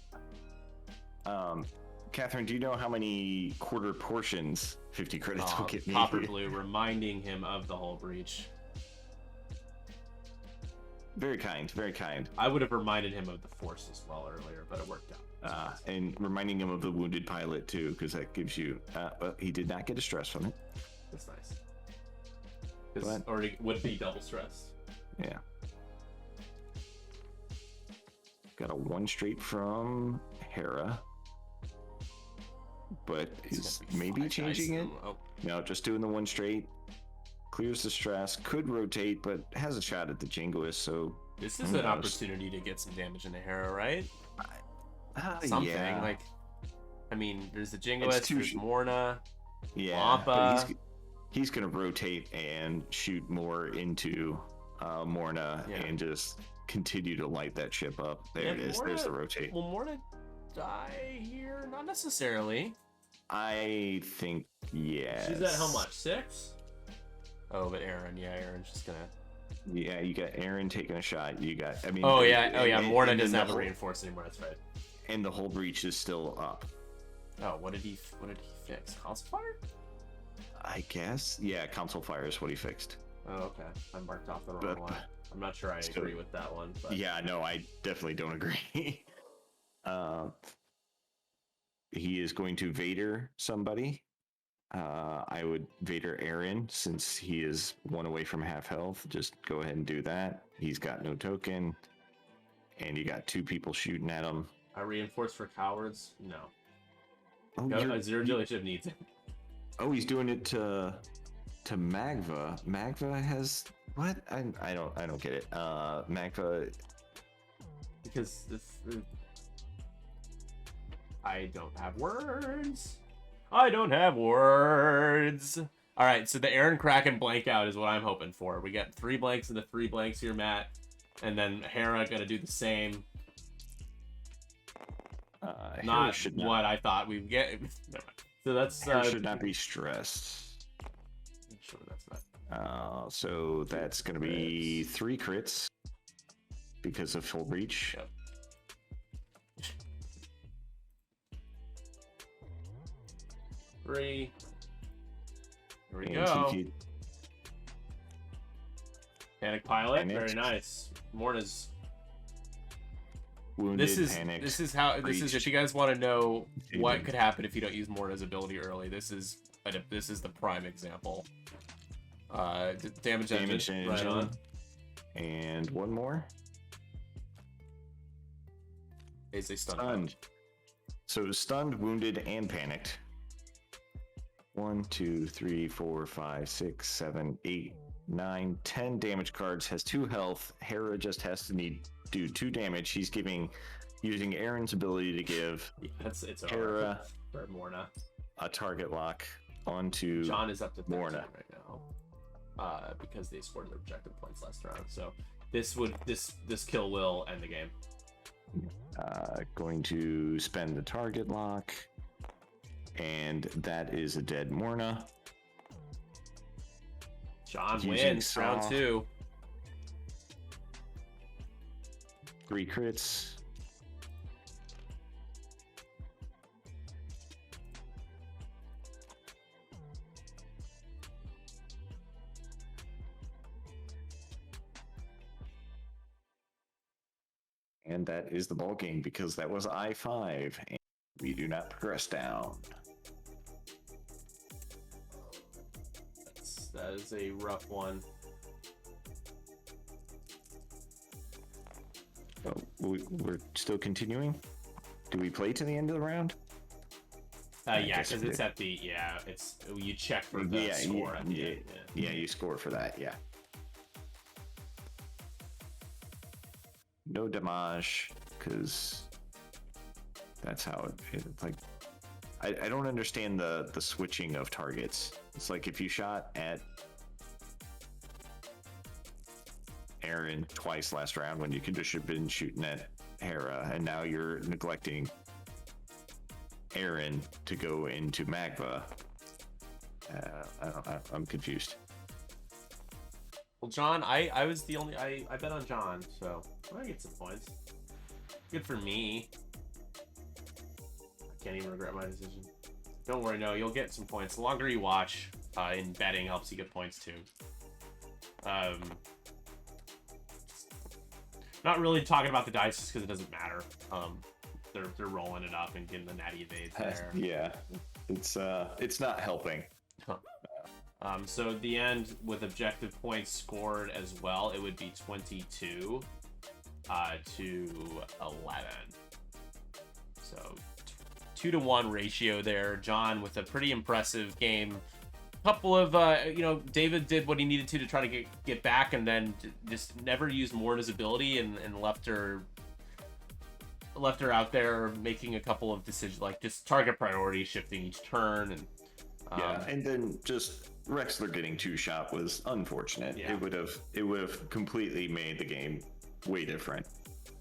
Catherine, do you know how many quarter portions 50 credits will get me? Copper Blue reminding him of the whole breach. Very kind, very kind. I would have reminded him of the Force as well earlier, but it worked out. And reminding him of the wounded pilot too, because that gives you. Well, he did not get a stress from it. That's nice. Or it would be double stressed. Yeah. Got a 1 straight from Hera, but is maybe changing it. Oh. No, just doing the 1 straight. Clears the stress, could rotate, but has a shot at the Jingoist, so... This is an opportunity to get some damage into Hera, right? Something, yeah. like... I mean, there's the Jingoist, there's Morna, yeah, Wampa. But he's going to rotate and shoot more into Morna and just continue to light that ship up. There it is, there's the rotate. Will Morna die here? Not necessarily. I think, yes. She's at how much? 6? Oh, but Aaron's just gonna. Yeah, you got Aaron taking a shot. You got, I mean. Morna doesn't have a reinforce anymore. That's right. And the whole breach is still up. Oh, what did he fix? Console fire? I guess. Yeah, console fire is what he fixed. Oh, okay. I marked off the wrong one. I'm not sure I agree with that one. But... Yeah, no, I definitely don't agree. He is going to Vader somebody. I would Vader Aaron, since he is 1 away from half health. Just go ahead and do that. He's got no token. And you got 2 people shooting at him. I reinforce for cowards? No. Oh, Zero dealership needs it. Oh, he's doing it to Magva. Magva has what? I don't get it. Magva. Because I don't have words. I don't have words. All right, so the Aaron Kraken blank out is what I'm hoping for. We got 3 blanks and the 3 blanks here, Matt. And then Hera got to do the same. Not what I thought we'd get. So that's... Hera should not be stressed. I'm sure that's not... so that's going to be 3 crits because of full breach. Yep. Three. Here we go. Panic pilot. Panicked. Very nice. Morna's wounded. Panicked, this is if you guys want to know what could happen if you don't use Morna's ability early. This is the prime example. Damage engine. Right on. And one more. Is a stunned. So stunned, wounded, and panicked. 1, 2, 3, 4, 5, 6, 7, 8, 9, 10 damage cards. Has 2 health. Hera just has to do 2 damage. He's using Aaron's ability to give it's Hera for Morna a target lock onto John is up to 13 Morna right now, because they scored their objective points last round. So this kill will end the game. Going to spend the target lock. And that is a dead Morna. John wins round 2. 3 crits. And that is the ball game because that was I-5 and we do not progress down. That is a rough one. Oh, we're still continuing? Do we play to the end of the round? Yeah, because it's at the it's you check for the score at the end. Yeah, you score for that. Yeah. No damage, because that's how it's like. I don't understand the switching of targets. It's like if you shot at Aaron twice last round when you could just have been shooting at Hera, and now you're neglecting Aaron to go into Magva. I'm confused. Well, John, I was the only I bet on John, so I get some points. Good for me. I can't even regret my decision. Don't worry, no, you'll get some points. The longer you watch in betting helps you get points too. Not really talking about the dice just because it doesn't matter. They're rolling it up and getting the natty evades there. Yeah, it's not helping. So at the end, with objective points scored as well, it would be 22 to 11. So 2-to-1 ratio there. John with a pretty impressive game. Couple of David did what he needed to try to get back, and then just never used Morna's ability and left her out there making a couple of decisions, like just target priority shifting each turn, and and then just Rexler getting 2-shot was unfortunate. Yeah. It would have completely made the game way different.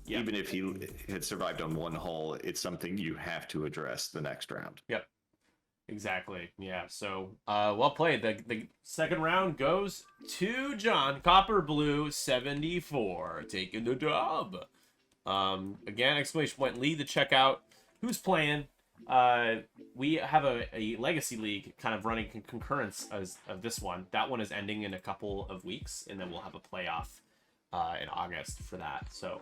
Yeah. Even if he had survived on 1 hull, it's something you have to address the next round. Yep. Exactly. Yeah. So, well played. The second round goes to John. Copper Blue 74 taking the dub. Again, exclamation point lead to check out who's playing. We have a legacy league kind of running concurrence of this one. That one is ending in a couple of weeks, and then we'll have a playoff in August for that. So.